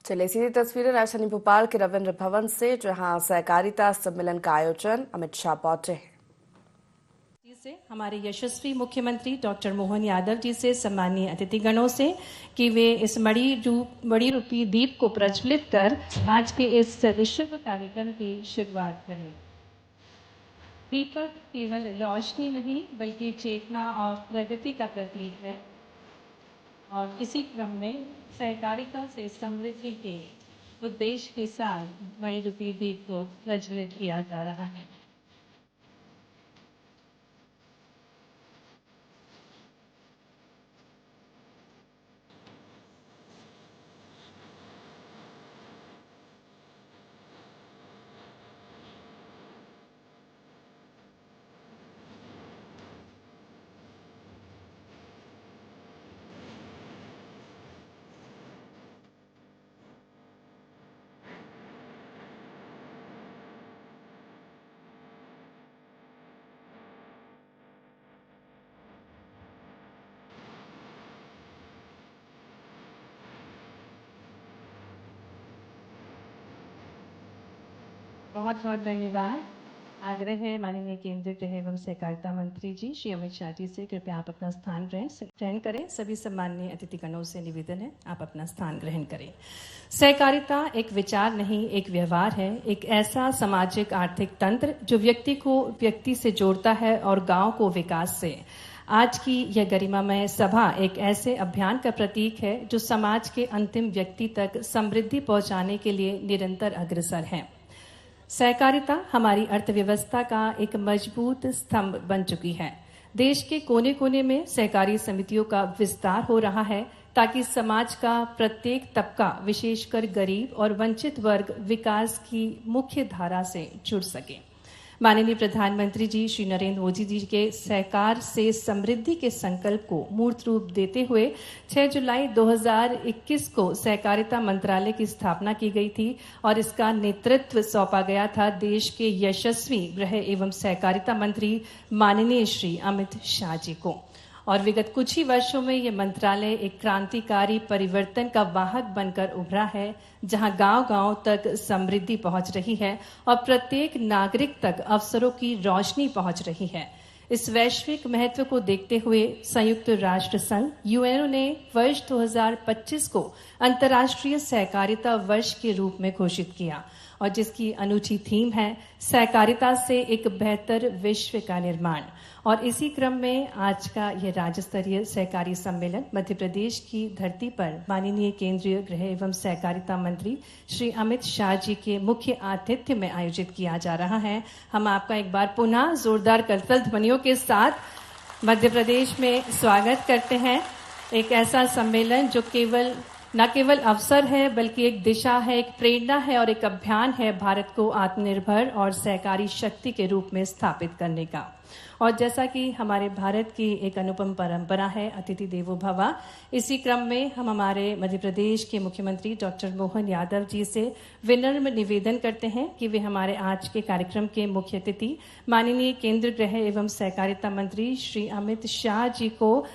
चलिए सीधी तस्वीरें राजधानी भोपाल के रविंद्र भवन से, जहां सहकारिता सम्मेलन का आयोजन अमित शाह पहुंचे हैं। से हमारे यशस्वी मुख्यमंत्री डॉक्टर मोहन यादव जी से, सम्मानीय अतिथिगणों से कि वे इस बड़ी रूपी दीप को प्रज्वलित कर आज के इस विश्व कार्यक्रम की शुरुआत करें। दीपक केवल रोशनी नहीं बल्कि चेतना और प्रगति का प्रतीक है और इसी क्रम में सहकारिता से समृद्धि के उद्देश्य के साथ बड़ी रूपी दीप को प्रज्वलित किया जा रहा है। बहुत बहुत धन्यवाद। आग्रह है माननीय केंद्रीय गृह एवं सहकारिता मंत्री जी श्री अमित शाह जी से, कृपया आप अपना स्थान ग्रहण करें। सभी सम्माननीय अतिथिगणों से निवेदन है, आप अपना स्थान ग्रहण करें। सहकारिता एक विचार नहीं, एक व्यवहार है, एक ऐसा सामाजिक आर्थिक तंत्र जो व्यक्ति को व्यक्ति से जोड़ता है और गांव को विकास से। आज की यह गरिमामय सभा एक ऐसे अभियान का प्रतीक है जो समाज के अंतिम व्यक्ति तक समृद्धि पहुंचाने के लिए निरंतर अग्रसर है। सहकारिता हमारी अर्थव्यवस्था का एक मजबूत स्तंभ बन चुकी है। देश के कोने कोने में सहकारी समितियों का विस्तार हो रहा है ताकि समाज का प्रत्येक तबका, विशेषकर गरीब और वंचित वर्ग, विकास की मुख्य धारा से जुड़ सके। माननीय प्रधानमंत्री जी श्री नरेंद्र मोदी जी के सहकार से समृद्धि के संकल्प को मूर्त रूप देते हुए 6 जुलाई 2021 को सहकारिता मंत्रालय की स्थापना की गई थी और इसका नेतृत्व सौंपा गया था देश के यशस्वी गृह एवं सहकारिता मंत्री माननीय श्री अमित शाह जी को। और विगत कुछ ही वर्षों में ये मंत्रालय एक क्रांतिकारी परिवर्तन का वाहक बनकर उभरा है, जहां गांव-गांव तक समृद्धि पहुंच रही है और प्रत्येक नागरिक तक अवसरों की रोशनी पहुंच रही है। इस वैश्विक महत्व को देखते हुए संयुक्त राष्ट्र संघ यूएनओ ने वर्ष 2025 को अंतर्राष्ट्रीय सहकारिता वर्ष के रूप में घोषित किया और जिसकी अनूठी थीम है सहकारिता से एक बेहतर विश्व का निर्माण। और इसी क्रम में आज का यह राज्य स्तरीय सहकारी सम्मेलन मध्य प्रदेश की धरती पर माननीय केंद्रीय गृह एवं सहकारिता मंत्री श्री अमित शाह जी के मुख्य आतिथ्य में आयोजित किया जा रहा है। हम आपका एक बार पुनः जोरदार करतल ध्वनियों के साथ मध्य प्रदेश में स्वागत करते हैं। एक ऐसा सम्मेलन जो न केवल अवसर है बल्कि एक दिशा है, एक प्रेरणा है और एक अभियान है भारत को आत्मनिर्भर और सहकारी शक्ति के रूप में स्थापित करने का। और जैसा कि हमारे भारत की एक अनुपम परंपरा है अतिथि देवो भव, इसी क्रम में हम हमारे मध्य प्रदेश के मुख्यमंत्री डॉक्टर मोहन यादव जी से विनम्र निवेदन करते हैं कि वे हमारे आज के कार्यक्रम के मुख्य अतिथि माननीय केंद्रीय गृह एवं सहकारिता मंत्री श्री अमित शाह जी को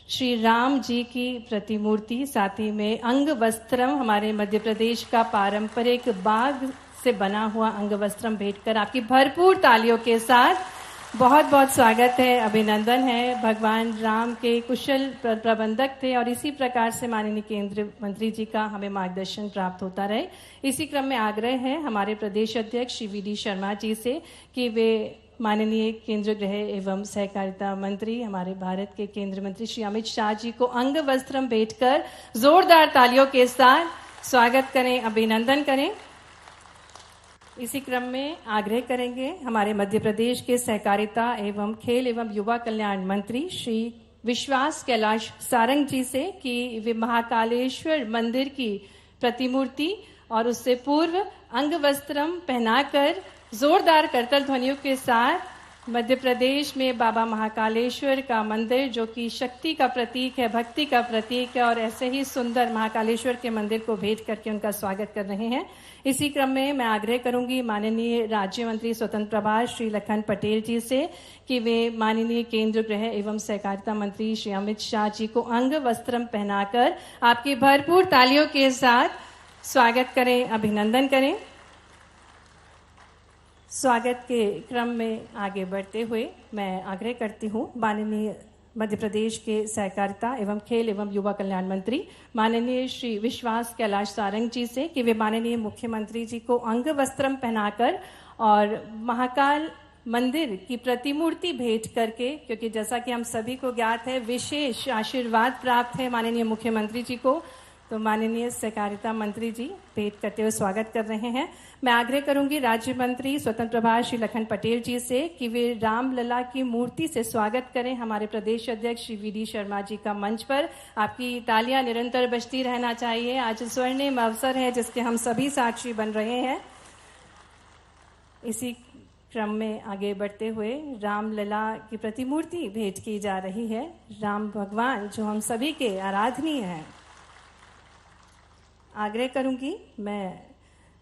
श्री राम जी की प्रतिमूर्ति, साथ ही में अंग वस्त्रम, हमारे मध्य प्रदेश का पारंपरिक बाग से बना हुआ अंग वस्त्रम भेंट कर आपकी भरपूर तालियों के साथ बहुत बहुत स्वागत है, अभिनंदन है। भगवान राम के कुशल प्रबंधक थे और इसी प्रकार से माननीय केंद्रीय मंत्री जी का हमें मार्गदर्शन प्राप्त होता रहे। इसी क्रम में आग्रह है हमारे प्रदेश अध्यक्ष श्री वी.डी. शर्मा जी से कि वे माननीय केंद्रीय गृह एवं सहकारिता मंत्री, हमारे भारत के केंद्रीय मंत्री श्री अमित शाह जी को अंग वस्त्रम भेंट कर जोरदार तालियों के साथ स्वागत करें, अभिनंदन करें। इसी क्रम में आग्रह करेंगे हमारे मध्य प्रदेश के सहकारिता एवं खेल एवं युवा कल्याण मंत्री श्री विश्वास कैलाश सारंग जी से कि वे महाकालेश्वर मंदिर की प्रतिमूर्ति और उससे पूर्व अंग वस्त्रम पहनाकर जोरदार करतल ध्वनियों के साथ मध्य प्रदेश में बाबा महाकालेश्वर का मंदिर, जो कि शक्ति का प्रतीक है, भक्ति का प्रतीक है, और ऐसे ही सुंदर महाकालेश्वर के मंदिर को भेंट करके उनका स्वागत कर रहे हैं। इसी क्रम में मैं आग्रह करूंगी माननीय राज्य मंत्री स्वतंत्र प्रभार श्री लखन पटेल जी से कि वे माननीय केंद्रीय गृह एवं सहकारिता मंत्री श्री अमित शाह जी को अंग वस्त्रम पहनाकर आपकी भरपूर तालियों के साथ स्वागत करें, अभिनंदन करें। स्वागत के क्रम में आगे बढ़ते हुए मैं आग्रह करती हूँ माननीय मध्य प्रदेश के सहकारिता एवं खेल एवं युवा कल्याण मंत्री माननीय श्री विश्वास कैलाश सारंग जी से कि वे माननीय मुख्यमंत्री जी को अंग वस्त्रम पहनाकर और महाकाल मंदिर की प्रतिमूर्ति भेंट करके, क्योंकि जैसा कि हम सभी को ज्ञात है विशेष आशीर्वाद प्राप्त है माननीय मुख्यमंत्री जी को, तो माननीय सहकारिता मंत्री जी भेंट करते हुए स्वागत कर रहे हैं। मैं आग्रह करूंगी राज्य मंत्री स्वतंत्र प्रभार श्री लखन पटेल जी से कि वे रामलला की मूर्ति से स्वागत करें हमारे प्रदेश अध्यक्ष श्री वी डी शर्मा जी का मंच पर। आपकी तालियां निरंतर बजती रहना चाहिए। आज स्वर्णिम अवसर है जिसके हम सभी साक्षी बन रहे हैं। इसी क्रम में आगे बढ़ते हुए रामलला की प्रतिमूर्ति भेंट की जा रही है। राम भगवान जो हम सभी के आराधनीय हैं। आग्रह करूंगी मैं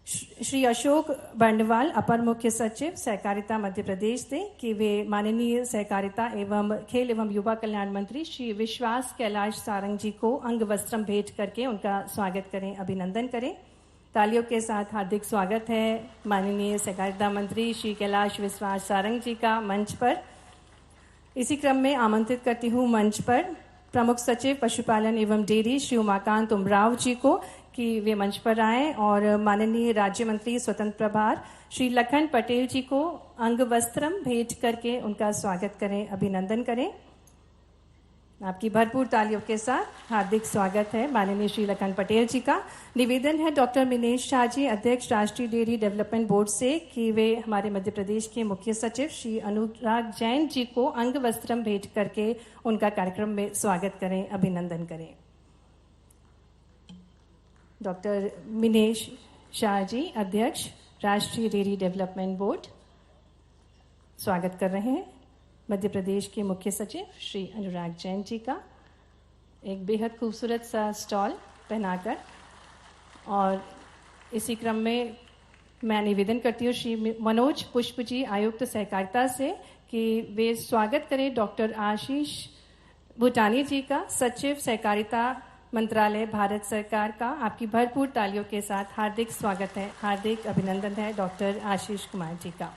श्री अशोक बंडवाल अपर मुख्य सचिव सहकारिता मध्य प्रदेश से कि वे माननीय सहकारिता एवं खेल एवं युवा कल्याण मंत्री श्री विश्वास कैलाश सारंग जी को अंग वस्त्रम भेंट करके उनका स्वागत करें, अभिनंदन करें। तालियों के साथ हार्दिक स्वागत है माननीय सहकारिता मंत्री श्री कैलाश विश्वास सारंग जी का मंच पर। इसी क्रम में आमंत्रित करती हूँ मंच पर प्रमुख सचिव पशुपालन एवं डेयरी श्री उमाकांत उमराव जी को कि वे मंच पर आएं और माननीय राज्य मंत्री स्वतंत्र प्रभार श्री लखन पटेल जी को अंग वस्त्रम भेंट करके उनका स्वागत करें, अभिनंदन करें। आपकी भरपूर तालियों के साथ हार्दिक स्वागत है माननीय श्री लखन पटेल जी का। निवेदन है डॉक्टर मिनेश शाह जी अध्यक्ष राष्ट्रीय डेयरी डेवलपमेंट बोर्ड से कि वे हमारे मध्य प्रदेश के मुख्य सचिव श्री अनुराग जैन जी को अंग वस्त्रम भेंट करके उनका कार्यक्रम में स्वागत करें, अभिनंदन करें। डॉक्टर मिनेश शाह जी अध्यक्ष राष्ट्रीय डेयरी डेवलपमेंट बोर्ड स्वागत कर रहे हैं मध्य प्रदेश के मुख्य सचिव श्री अनुराग जैन जी का एक बेहद खूबसूरत सा स्टॉल पहनाकर। और इसी क्रम में मैं निवेदन करती हूँ श्री मनोज पुष्प जी आयुक्त सहकारिता से कि वे स्वागत करें डॉक्टर आशीष भूटानी जी का सचिव सहकारिता मंत्रालय भारत सरकार का। आपकी भरपूर तालियों के साथ हार्दिक स्वागत है, हार्दिक अभिनंदन है डॉक्टर आशीष कुमार जी का।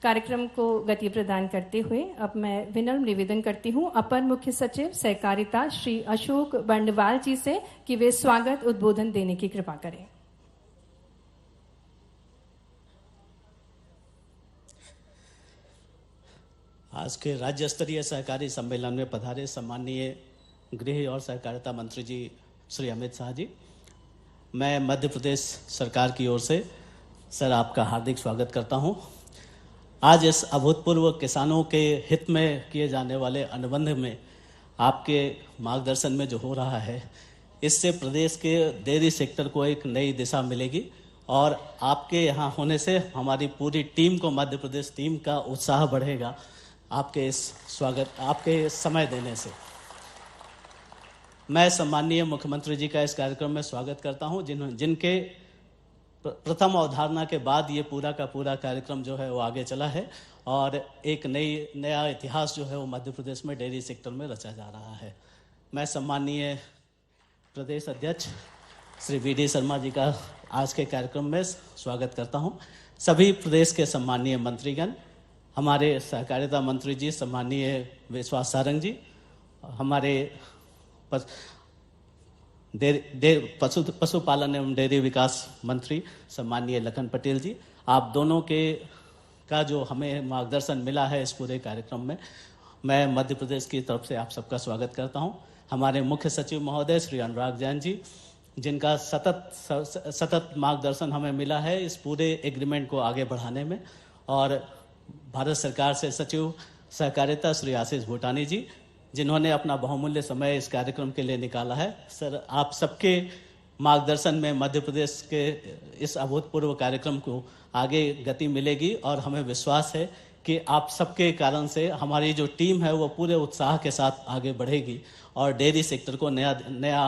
कार्यक्रम को गति प्रदान करते हुए अब मैं विनम्र निवेदन करती हूं अपर मुख्य सचिव सहकारिता श्री अशोक बंडवाल जी से कि वे स्वागत उद्बोधन देने की कृपा करें। आज के राज्य स्तरीय सहकारी सम्मेलन में पधारे सम्माननीय गृह और सहकारिता मंत्री जी श्री अमित शाह जी, मैं मध्य प्रदेश सरकार की ओर से सर आपका हार्दिक स्वागत करता हूं। आज इस अभूतपूर्व किसानों के हित में किए जाने वाले अनुबंध में आपके मार्गदर्शन में जो हो रहा है, इससे प्रदेश के डेयरी सेक्टर को एक नई दिशा मिलेगी और आपके यहाँ होने से हमारी पूरी टीम को, मध्य प्रदेश टीम का उत्साह बढ़ेगा आपके इस स्वागत, आपके समय देने से। मैं सम्माननीय मुख्यमंत्री जी का इस कार्यक्रम में स्वागत करता हूं, जिनके प्रथम अवधारणा के बाद ये पूरा का पूरा कार्यक्रम जो है वो आगे चला है और एक नया इतिहास जो है वो मध्य प्रदेश में डेयरी सेक्टर में रचा जा रहा है। मैं सम्माननीय प्रदेश अध्यक्ष श्री वी डी शर्मा जी का आज के कार्यक्रम में स्वागत करता हूं। सभी प्रदेश के सम्माननीय मंत्रीगण, हमारे सहकारिता मंत्री जी सम्माननीय विश्वास सारंग जी, हमारे पशुपालन एवं डेयरी विकास मंत्री सम्माननीय लखन पटेल जी, आप दोनों का जो हमें मार्गदर्शन मिला है इस पूरे कार्यक्रम में, मैं मध्य प्रदेश की तरफ से आप सबका स्वागत करता हूं। हमारे मुख्य सचिव महोदय श्री अनुराग जैन जी, जिनका सतत मार्गदर्शन हमें मिला है इस पूरे एग्रीमेंट को आगे बढ़ाने में, और भारत सरकार से सचिव सहकारिता श्री आशीष भूटानी जी, जिन्होंने अपना बहुमूल्य समय इस कार्यक्रम के लिए निकाला है। सर, आप सबके मार्गदर्शन में मध्य प्रदेश के इस अभूतपूर्व कार्यक्रम को आगे गति मिलेगी और हमें विश्वास है कि आप सबके कारण से हमारी जो टीम है वो पूरे उत्साह के साथ आगे बढ़ेगी और डेयरी सेक्टर को नया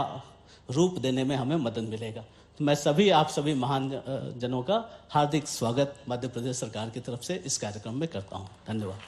रूप देने में हमें मदद मिलेगा। तो मैं आप सभी महान जनों का हार्दिक स्वागत मध्य प्रदेश सरकार की तरफ से इस कार्यक्रम में करता हूँ। धन्यवाद।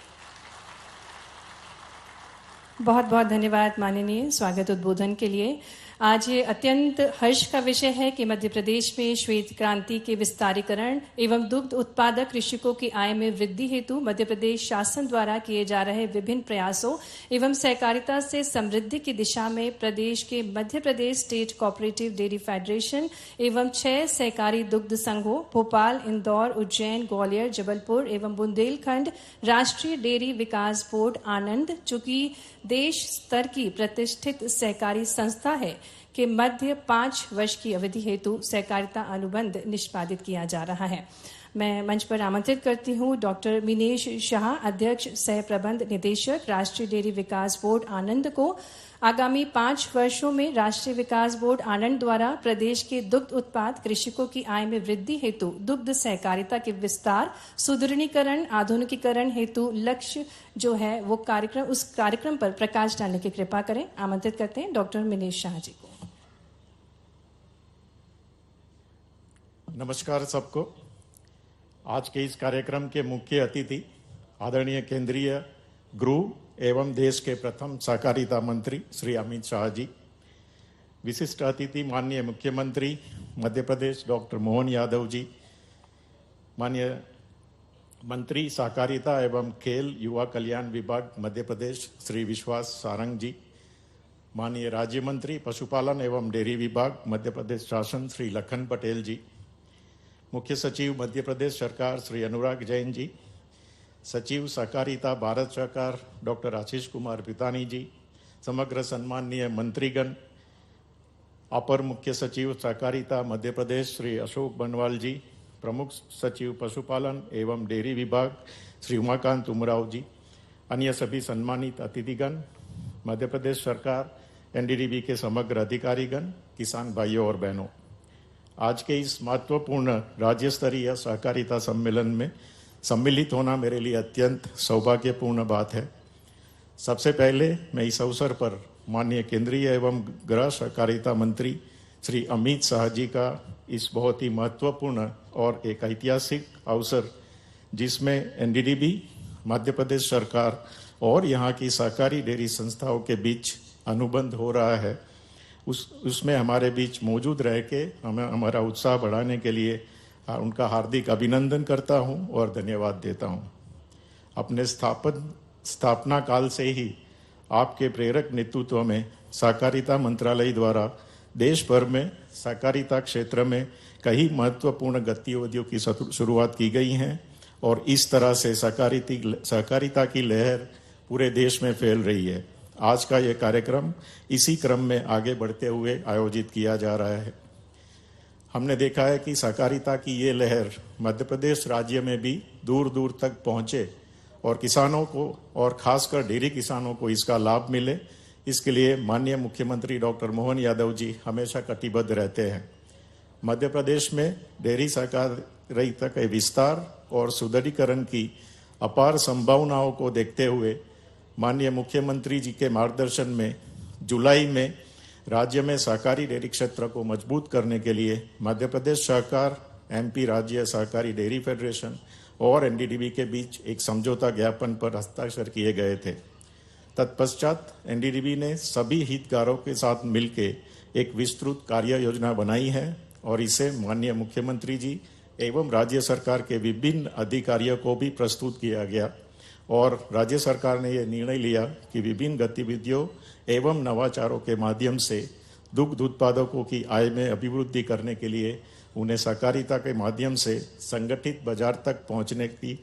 बहुत बहुत धन्यवाद माननीय स्वागत उद्बोधन के लिए। आज ये अत्यंत हर्ष का विषय है कि मध्य प्रदेश में श्वेत क्रांति के विस्तारीकरण एवं दुग्ध उत्पादक कृषकों की आय में वृद्धि हेतु मध्य प्रदेश शासन द्वारा किए जा रहे विभिन्न प्रयासों एवं सहकारिता से समृद्धि की दिशा में प्रदेश के Madhya Pradesh state cooperative dairy federation एवं 6 सहकारी दुग्ध संघों भोपाल, इंदौर, उज्जैन, ग्वालियर, जबलपुर एवं बुंदेलखंड राष्ट्रीय डेयरी विकास बोर्ड आनंद, जो कि देश स्तर की प्रतिष्ठित सहकारी संस्था है, के मध्य 5 वर्ष की अवधि हेतु सहकारिता अनुबंध निष्पादित किया जा रहा है। मैं मंच पर आमंत्रित करती हूं डॉक्टर मिनेश शाह, अध्यक्ष सह प्रबंध निदेशक राष्ट्रीय डेयरी विकास बोर्ड आनंद को आगामी 5 वर्षों में राष्ट्रीय विकास बोर्ड आनंद द्वारा प्रदेश के दुग्ध उत्पाद कृषकों की आय में वृद्धि हेतु दुग्ध सहकारिता के विस्तार, सुदृढ़ीकरण, आधुनिकीकरण हेतु लक्ष्य जो है वो उस कार्यक्रम पर प्रकाश डालने की कृपा करें। आमंत्रित करते हैं डॉक्टर मिनेश शाह जी को। नमस्कार सबको। आज के इस कार्यक्रम के मुख्य अतिथि आदरणीय केंद्रीय गृह एवं देश के प्रथम सहकारिता मंत्री श्री अमित शाह जी, विशिष्ट अतिथि माननीय मुख्यमंत्री मध्य प्रदेश डॉक्टर मोहन यादव जी, माननीय मंत्री सहकारिता एवं खेल युवा कल्याण विभाग मध्य प्रदेश श्री विश्वास सारंग जी, माननीय राज्य मंत्री पशुपालन एवं डेयरी विभाग मध्य प्रदेश शासन श्री लखन पटेल जी, मुख्य सचिव मध्य प्रदेश सरकार श्री अनुराग जैन जी, सचिव सहकारिता भारत सरकार डॉक्टर आशीष कुमार पितानी जी, समग्र सम्माननीय मंत्रीगण, अपर मुख्य सचिव सहकारिता मध्य प्रदेश श्री अशोक बनवाल जी, प्रमुख सचिव पशुपालन एवं डेयरी विभाग श्री उमाकांत उमराव जी, अन्य सभी सम्मानित अतिथिगण, मध्य प्रदेश सरकार एनडीडीबी के समग्र अधिकारीगण, किसान भाइयों और बहनों, आज के इस महत्वपूर्ण राज्य स्तरीय सहकारिता सम्मेलन में सम्मिलित होना मेरे लिए अत्यंत सौभाग्यपूर्ण बात है। सबसे पहले मैं इस अवसर पर माननीय केंद्रीय एवं गृह सहकारिता मंत्री श्री अमित शाह जी का इस बहुत ही महत्वपूर्ण और एक ऐतिहासिक अवसर, जिसमें एनडीडीबी, मध्य प्रदेश सरकार और यहाँ की सहकारी डेयरी संस्थाओं के बीच अनुबंध हो रहा है, उसमें हमारे बीच मौजूद रह के हमें हमारा उत्साह बढ़ाने के लिए उनका हार्दिक अभिनंदन करता हूं और धन्यवाद देता हूं। अपने स्थापना काल से ही आपके प्रेरक नेतृत्व में सहकारिता मंत्रालय द्वारा देश भर में सहकारिता क्षेत्र में कई महत्वपूर्ण गतिविधियों की शुरुआत की गई हैं और इस तरह से सहकारिता की लहर पूरे देश में फैल रही है। आज का ये कार्यक्रम इसी क्रम में आगे बढ़ते हुए आयोजित किया जा रहा है। हमने देखा है कि सहकारिता की ये लहर मध्य प्रदेश राज्य में भी दूर दूर तक पहुंचे और किसानों को और खासकर डेयरी किसानों को इसका लाभ मिले, इसके लिए माननीय मुख्यमंत्री डॉक्टर मोहन यादव जी हमेशा कटिबद्ध रहते हैं। मध्य प्रदेश में डेयरी सहकारिता के विस्तार और सुदृढ़ीकरण की अपार संभावनाओं को देखते हुए माननीय मुख्यमंत्री जी के मार्गदर्शन में जुलाई में राज्य में सहकारी डेयरी क्षेत्र को मजबूत करने के लिए मध्य प्रदेश सरकार, एमपी राज्य सहकारी डेयरी फेडरेशन और एनडीडीबी के बीच एक समझौता ज्ञापन पर हस्ताक्षर किए गए थे। तत्पश्चात एनडीडीबी ने सभी हितधारकों के साथ मिलकर एक विस्तृत कार्य योजना बनाई है और इसे माननीय मुख्यमंत्री जी एवं राज्य सरकार के विभिन्न अधिकारियों को भी प्रस्तुत किया गया और राज्य सरकार ने यह निर्णय लिया कि विभिन्न गतिविधियों एवं नवाचारों के माध्यम से दुग्ध उत्पादकों की आय में अभिवृद्धि करने के लिए उन्हें सहकारिता के माध्यम से संगठित बाजार तक पहुंचने की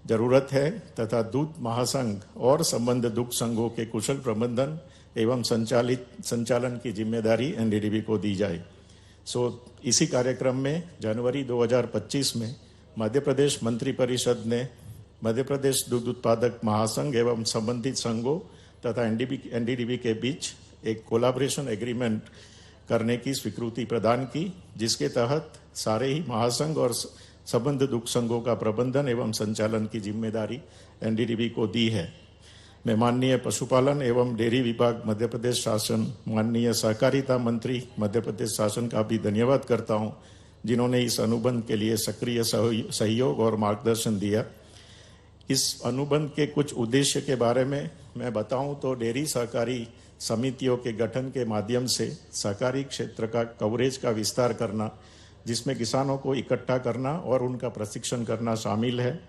जरूरत है तथा दूध महासंघ और संबद्ध दुग्ध संघों के कुशल प्रबंधन एवं संचालन की जिम्मेदारी एनडीडीबी को दी जाए। इसी कार्यक्रम में जनवरी 2025 में मध्य प्रदेश मंत्रिपरिषद ने मध्य प्रदेश दुग्ध उत्पादक महासंघ एवं संबंधित संघों तथा एनडीडीबी के बीच एक कोलैबोरेशन एग्रीमेंट करने की स्वीकृति प्रदान की, जिसके तहत सारे ही महासंघ और संबद्ध दुग्ध संघों का प्रबंधन एवं संचालन की जिम्मेदारी एनडीडीबी को दी है। मैं माननीय पशुपालन एवं डेयरी विभाग मध्य प्रदेश शासन, माननीय सहकारिता मंत्री मध्य प्रदेश शासन का भी धन्यवाद करता हूं, जिन्होंने इस अनुबंध के लिए सक्रिय सहयोग और मार्गदर्शन दिया। इस अनुबंध के कुछ उद्देश्य के बारे में मैं बताऊं तो डेयरी सहकारी समितियों के गठन के माध्यम से सहकारी क्षेत्र का कवरेज का विस्तार करना, जिसमें किसानों को इकट्ठा करना और उनका प्रशिक्षण करना शामिल है।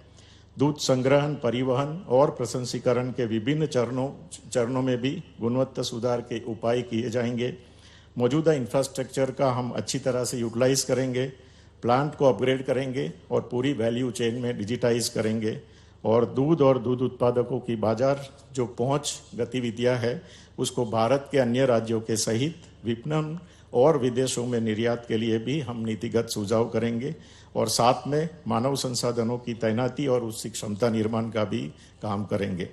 दूध संग्रहण, परिवहन और प्रसंस्करण के विभिन्न चरणों में भी गुणवत्ता सुधार के उपाय किए जाएंगे। मौजूदा इंफ्रास्ट्रक्चर का हम अच्छी तरह से यूटिलाइज करेंगे, प्लांट को अपग्रेड करेंगे और पूरी वैल्यू चेन में डिजिटाइज करेंगे और दूध उत्पादकों की बाजार जो पहुंच गतिविधियां है उसको भारत के अन्य राज्यों के सहित विपणन और विदेशों में निर्यात के लिए भी हम नीतिगत सुझाव करेंगे और साथ में मानव संसाधनों की तैनाती और उसकी क्षमता निर्माण का भी काम करेंगे।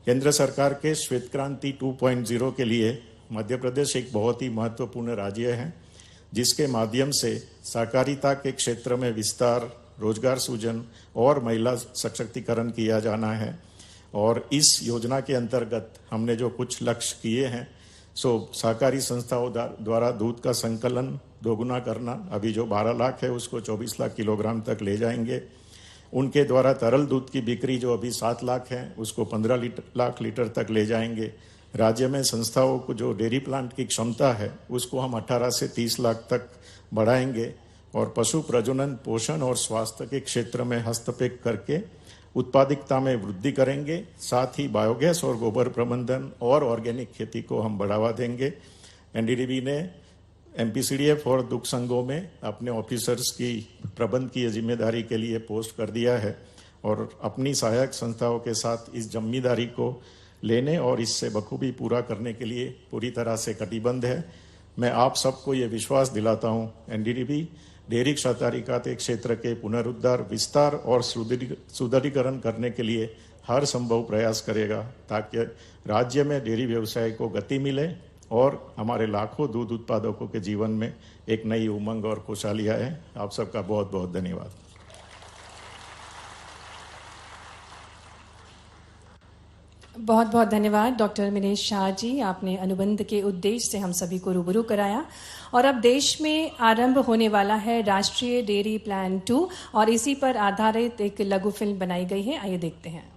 केंद्र सरकार के श्वेत क्रांति 2.0 के लिए मध्य प्रदेश एक बहुत ही महत्वपूर्ण राज्य है, जिसके माध्यम से सहकारिता के क्षेत्र में विस्तार, रोजगार सृजन और महिला सशक्तिकरण किया जाना है। और इस योजना के अंतर्गत हमने जो कुछ लक्ष्य किए हैं, सो सहकारी संस्थाओं द्वारा दूध का संकलन दोगुना करना, अभी जो 12 लाख है उसको 24 लाख किलोग्राम तक ले जाएंगे। उनके द्वारा तरल दूध की बिक्री जो अभी 7 लाख है उसको 15 लाख लीटर तक ले जाएंगे। राज्य में संस्थाओं को जो डेयरी प्लांट की क्षमता है उसको हम 18 से 30 लाख तक बढ़ाएंगे और पशु प्रजनन, पोषण और स्वास्थ्य के क्षेत्र में हस्तक्षेप करके उत्पादकता में वृद्धि करेंगे। साथ ही बायोगैस और गोबर प्रबंधन और ऑर्गेनिक खेती को हम बढ़ावा देंगे। एनडीडीबी ने एमपीसीडीएफ और दुग्ध संघों में अपने ऑफिसर्स की प्रबंध की जिम्मेदारी के लिए पोस्ट कर दिया है और अपनी सहायक संस्थाओं के साथ इस जिम्मेदारी को लेने और इससे बखूबी पूरा करने के लिए पूरी तरह से कटिबद्ध है। मैं आप सबको ये विश्वास दिलाता हूँ, एनडीडीबी डेयरी सहकारिता क्षेत्र के पुनरुद्धार, विस्तार और सुदृढ़ीकरण करने के लिए हर संभव प्रयास करेगा ताकि राज्य में डेयरी व्यवसाय को गति मिले और हमारे लाखों दूध उत्पादकों के जीवन में एक नई उमंग और खुशहाली आए। आप सबका बहुत बहुत धन्यवाद। बहुत बहुत धन्यवाद डॉक्टर मिनेश शाह जी, आपने अनुबंध के उद्देश्य से हम सभी को रूबरू कराया। और अब देश में आरंभ होने वाला है राष्ट्रीय डेयरी प्लान 2 और इसी पर आधारित एक लघु फिल्म बनाई गई है, आइए देखते हैं।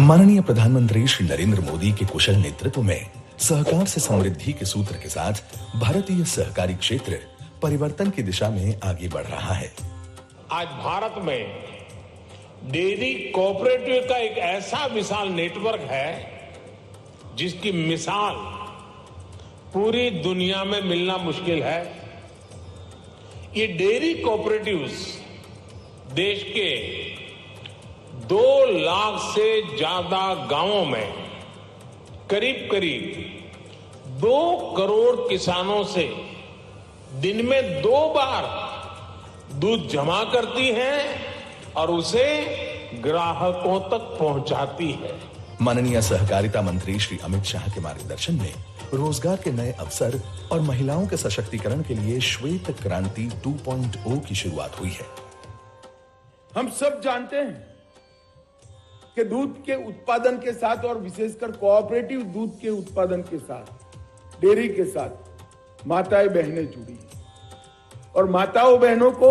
माननीय प्रधानमंत्री श्री नरेंद्र मोदी के कुशल नेतृत्व में सहकार से समृद्धि के सूत्र के साथ भारतीय सहकारी क्षेत्र परिवर्तन की दिशा में आगे बढ़ रहा है। आज भारत में डेयरी कोऑपरेटिव का एक ऐसा विशाल नेटवर्क है जिसकी मिसाल पूरी दुनिया में मिलना मुश्किल है। ये डेयरी कोऑपरेटिव्स देश के 2 लाख से ज्यादा गांवों में करीब करीब 2 करोड़ किसानों से दिन में 2 बार दूध जमा करती हैं और उसे ग्राहकों तक पहुंचाती है। माननीय सहकारिता मंत्री श्री अमित शाह के मार्गदर्शन में रोजगार के नए अवसर और महिलाओं के सशक्तिकरण के लिए श्वेत क्रांति 2.0 की शुरुआत हुई है। हम सब जानते हैं कि दूध के उत्पादन के साथ और विशेषकर कोऑपरेटिव दूध के उत्पादन के साथ डेयरी के साथ माताएं बहनें जुड़ी हैं और माताओं बहनों को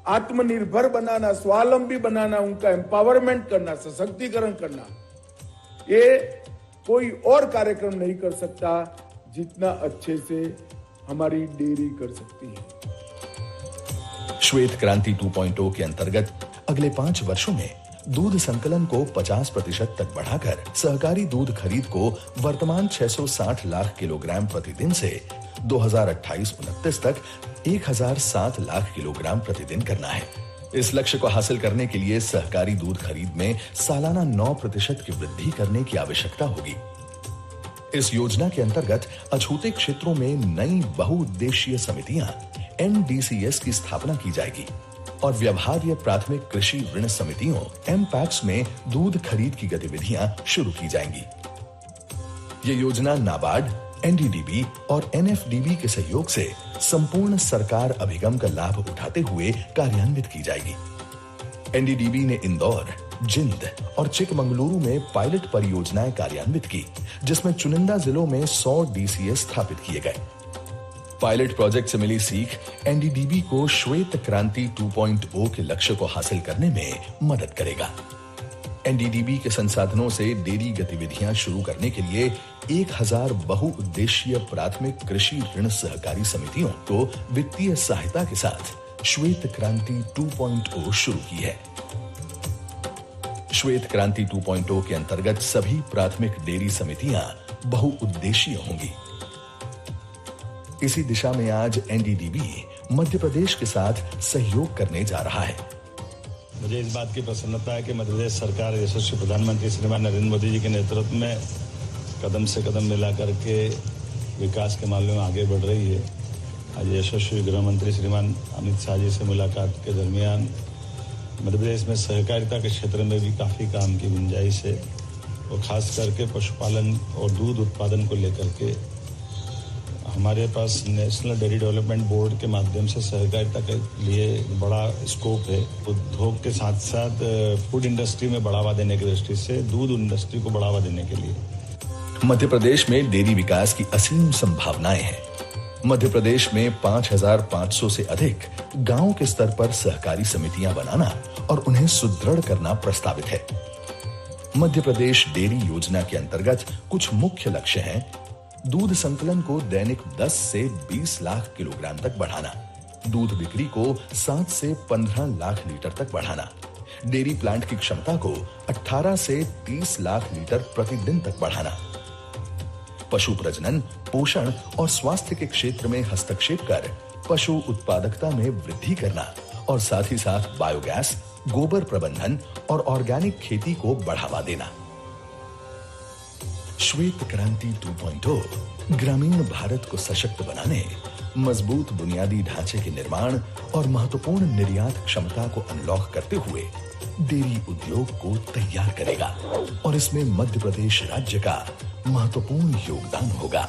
आत्मनिर्भर बनाना, स्वावलंबी बनाना, उनका एम्पावरमेंट करना, सशक्तिकरण करना, ये कोई और कार्यक्रम नहीं कर सकता जितना अच्छे से हमारी डेयरी कर सकती है। श्वेत क्रांति 2.0 के अंतर्गत अगले 5 वर्षों में दूध संकलन को 50% तक बढ़ाकर सहकारी दूध खरीद को वर्तमान 660 लाख किलोग्राम प्रतिदिन से 2028-29 तक 1007 लाख किलोग्राम प्रतिदिन करना है। इस लक्ष्य को हासिल करने के लिए सहकारी दूध खरीद में सालाना 9% की वृद्धि करने की आवश्यकता होगी। इस योजना के अंतर्गत अछूते क्षेत्रों में नई बहुउद्देशीय समितियां NDCS की स्थापना की जाएगी और व्यवहार्य प्राथमिक कृषि ऋण समितियों MPACs में दूध खरीद की गतिविधियां शुरू की जाएंगी। ये योजना नाबार्ड, NDDB और NFDB के सहयोग से संपूर्ण सरकार अभिगम का लाभ उठाते हुए कार्यान्वित की जाएगी। NDDB ने इंदौर, जिंद और चिकमंगलुरु में पायलट परियोजनाएं कार्यान्वित की, जिसमें चुनिंदा जिलों में 100 DCS स्थापित किए गए। पायलट प्रोजेक्ट से मिली सीख NDDB को श्वेत क्रांति 2.0 के लक्ष्य को हासिल करने में मदद करेगा। एनडीडीबी के संसाधनों से डेयरी गतिविधियां शुरू करने के लिए 1000 बहुउद्देशीय प्राथमिक कृषि ऋण सहकारी समितियों को वित्तीय सहायता के साथ श्वेत क्रांति 2.0 शुरू की है। श्वेत क्रांति 2.0 के अंतर्गत सभी प्राथमिक डेयरी समितियां बहुउद्देशीय होंगी। इसी दिशा में आज एनडीडीबी मध्य प्रदेश के साथ सहयोग करने जा रहा है। मुझे इस बात की प्रसन्नता है कि मध्य प्रदेश सरकार यशस्वी प्रधानमंत्री श्रीमान नरेंद्र मोदी जी के नेतृत्व में कदम से कदम मिला करके विकास के मामले में आगे बढ़ रही है। आज यशस्वी गृह मंत्री श्रीमान अमित शाह जी से मुलाकात के दरमियान मध्य प्रदेश में सहकारिता के क्षेत्र में भी काफ़ी काम की गुंजाइश है और खास करके पशुपालन और दूध उत्पादन को लेकर के हमारे पास नेशनल डेयरी डेवलपमेंट बोर्ड के माध्यम से सहकारिता के लिए बड़ा स्कोप है। उद्योग के साथ साथ फूड इंडस्ट्री में बढ़ावा देने की दृष्टि से दूध इंडस्ट्री को बढ़ावा देने के लिए मध्य प्रदेश में डेयरी विकास की असीम संभावनाएं हैं। मध्य प्रदेश में 5500 से अधिक गांव के स्तर पर सहकारी समितियां बनाना और उन्हें सुदृढ़ करना प्रस्तावित है। मध्य प्रदेश डेयरी योजना के अंतर्गत कुछ मुख्य लक्ष्य हैं। दूध संकलन को दैनिक 10 से 20 लाख किलोग्राम तक बढ़ाना, दूध बिक्री को 7 से 15 लाख लीटर तक बढ़ाना, डेयरी प्लांट की क्षमता को 18 से 30 लाख लीटर प्रतिदिन तक बढ़ाना, पशु प्रजनन, पोषण और स्वास्थ्य के क्षेत्र में हस्तक्षेप कर पशु उत्पादकता में वृद्धि करना और साथ ही साथ बायोगैस, गोबर प्रबंधन और ऑर्गेनिक खेती को बढ़ावा देना। श्वेत क्रांति 2.0 ग्रामीण भारत को सशक्त बनाने, मजबूत बुनियादी ढांचे के निर्माण और महत्वपूर्ण निर्यात क्षमता को अनलॉक करते हुए डेयरी उद्योग को तैयार करेगा और इसमें मध्य प्रदेश राज्य का महत्वपूर्ण योगदान होगा।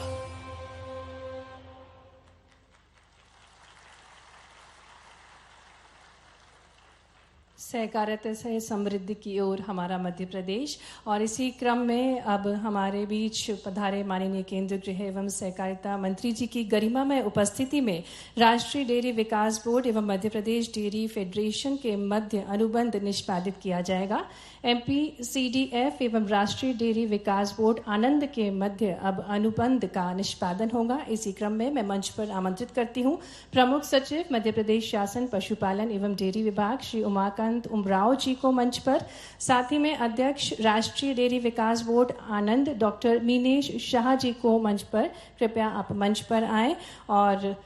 सहकारिता से समृद्धि की ओर हमारा मध्य प्रदेश। और इसी क्रम में अब हमारे बीच पधारे माननीय केंद्रीय गृह एवं सहकारिता मंत्री जी की गरिमामय उपस्थिति में राष्ट्रीय डेयरी विकास बोर्ड एवं मध्य प्रदेश डेयरी फेडरेशन के मध्य अनुबंध निष्पादित किया जाएगा। MPCDF एवं राष्ट्रीय डेयरी विकास बोर्ड आनंद के मध्य अब अनुबंध का निष्पादन होगा। इसी क्रम में मैं मंच पर आमंत्रित करती हूँ प्रमुख सचिव मध्य प्रदेश शासन पशुपालन एवं डेयरी विभाग श्री उमाकांत उमराव जी को मंच पर, साथ ही में अध्यक्ष राष्ट्रीय डेयरी विकास बोर्ड आनंद डॉक्टर मीनेश शाह जी को मंच पर। कृपया आप मंच पर आएं और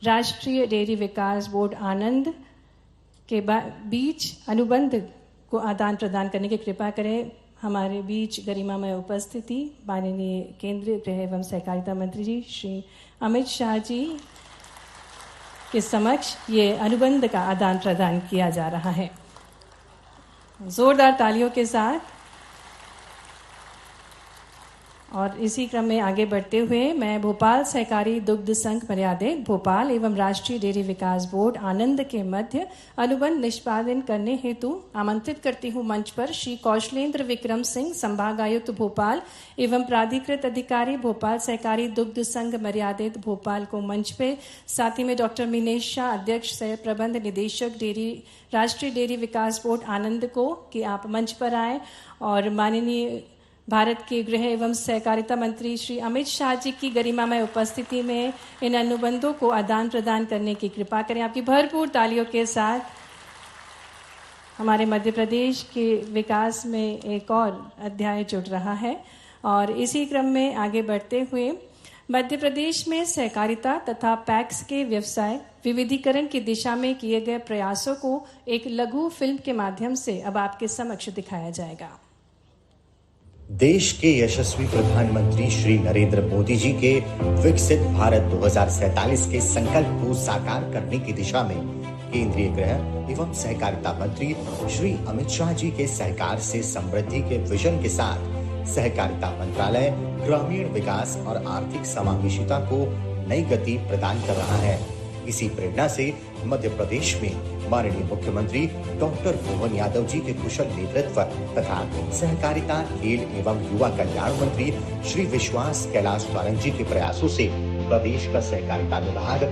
राष्ट्रीय डेयरी विकास बोर्ड आनंद के बीच अनुबंध को आदान प्रदान करने की कृपा करें। हमारे बीच गरिमामय उपस्थिति माननीय केंद्रीय गृह एवं सहकारिता मंत्री जी श्री अमित शाह जी के समक्ष ये अनुबंध का आदान प्रदान किया जा रहा है। जोरदार तालियों के साथ। और इसी क्रम में आगे बढ़ते हुए मैं भोपाल सहकारी दुग्ध संघ मर्यादित भोपाल एवं राष्ट्रीय डेयरी विकास बोर्ड आनंद के मध्य अनुबंध निष्पादन करने हेतु आमंत्रित करती हूं मंच पर श्री कौशलेंद्र विक्रम सिंह, संभागायुक्त भोपाल एवं प्राधिकृत अधिकारी भोपाल सहकारी दुग्ध संघ मर्यादित भोपाल को मंच पे, साथ ही में डॉक्टर मीनेश शाह, अध्यक्ष सह प्रबंध निदेशक डेयरी राष्ट्रीय डेयरी विकास बोर्ड आनंद को कि आप मंच पर आए और माननीय भारत के गृह एवं सहकारिता मंत्री श्री अमित शाह जी की गरिमामय उपस्थिति में इन अनुबंधों को आदान प्रदान करने की कृपा करें। आपकी भरपूर तालियों के साथ हमारे मध्य प्रदेश के विकास में एक और अध्याय जुड़ रहा है। और इसी क्रम में आगे बढ़ते हुए मध्य प्रदेश में सहकारिता तथा पैक्स के व्यवसाय विविधीकरण की दिशा में किए गए प्रयासों को एक लघु फिल्म के माध्यम से अब आपके समक्ष दिखाया जाएगा। देश के यशस्वी प्रधानमंत्री श्री नरेंद्र मोदी जी के विकसित भारत 2047 के संकल्प को साकार करने की दिशा में केंद्रीय गृह एवं सहकारिता मंत्री श्री अमित शाह जी के सहकार से समृद्धि के विजन के साथ सहकारिता मंत्रालय ग्रामीण विकास और आर्थिक समावेशिता को नई गति प्रदान कर रहा है। इसी प्रेरणा से मध्य प्रदेश में माननीय मुख्यमंत्री डॉक्टर मोहन यादव जी के कुशल नेतृत्व तथा सहकारिता, खेल एवं युवा कल्याण मंत्री श्री विश्वास कैलाश सारंग जी के प्रयासों से प्रदेश का सहकारिता विभाग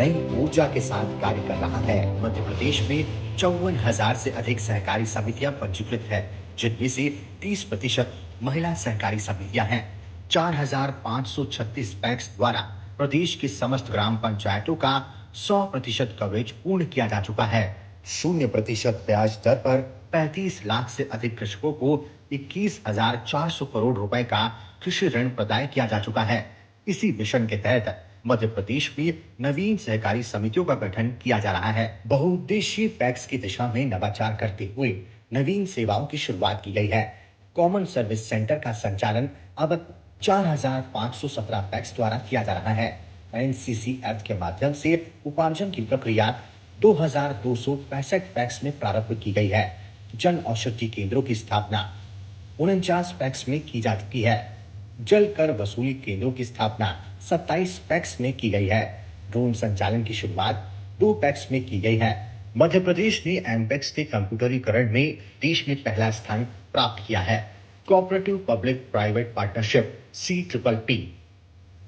नई ऊर्जा के साथ कार्य कर रहा है। मध्य प्रदेश में 54,000 से अधिक सहकारी समितियां पंजीकृत है। जिनमें से 30% महिला सहकारी समितियां हैं। 4,536 पैक्स द्वारा प्रदेश की समस्त ग्राम पंचायतों का 100% कवरेज पूर्ण किया जा चुका है। 0% ब्याज दर पर 35 लाख से अधिक कृषकों को 21,400 करोड़ रुपए का कृषि ऋण प्रदान किया जा चुका है। इसी मिशन के तहत मध्य प्रदेश में नवीन सहकारी समितियों का गठन किया जा रहा है। बहुउद्देशीय पैक्स की दिशा में नवाचार करते हुए नवीन सेवाओं की शुरुआत की गई है। कॉमन सर्विस सेंटर का संचालन अब 4,517 पैक्स द्वारा किया जा रहा है। NCCF के माध्यम से उपार्जन की प्रक्रिया 2,265 पैक्स में प्रारंभ की गई है। जन औषधि केंद्रों की स्थापना 49 पैक्स में की जा चुकी है। जल कर वसूली केंद्रों की स्थापना 27 पैक्स में की गई है। ड्रोन संचालन की शुरुआत 2 पैक्स में की गई है। मध्य प्रदेश ने एमपैक्स के कंप्यूटरीकरण में देश में पहला स्थान प्राप्त किया है। Cooperative public private partnership CPPP।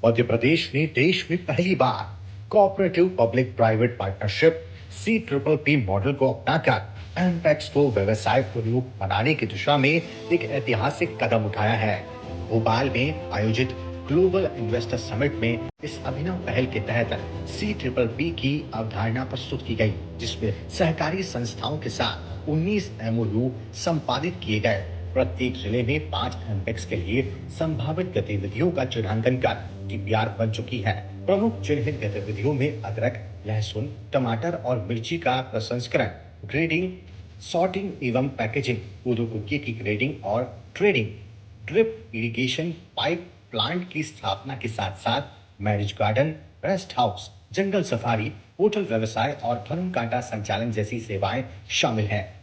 Madhya Pradesh ने देश में पहली बार cooperative public private partnership CPPP model को अपनाकर एमपैक्स को व्यवसाय प्रयोग बनाने की दिशा में एक ऐतिहासिक कदम उठाया है। भोपाल में आयोजित ग्लोबल इन्वेस्टर समिट में इस अभिनव पहल के तहत CPPP की अवधारणा प्रस्तुत की गई, जिसमें सहकारी संस्थाओं के साथ 19 MOU संपादित किए गए। प्रत्येक जिले में 5 एमपैक्स के लिए संभावित गतिविधियों का चिन्हांकन कर DPR बन चुकी है। प्रमुख चिन्हित गतिविधियों में अदरक, लहसुन, टमाटर और मिर्ची का प्रसंस्करण, ग्रेडिंग, सॉर्टिंग एवं पैकेजिंग, कोदो-कुटकी की ग्रेडिंग और trading, drip irrigation pipe plant की स्थापना के साथ साथ मैरिज गार्डन, रेस्ट हाउस, जंगल सफारी, होटल व्यवसाय और फन कांटा संचालन जैसी सेवाएं शामिल हैं।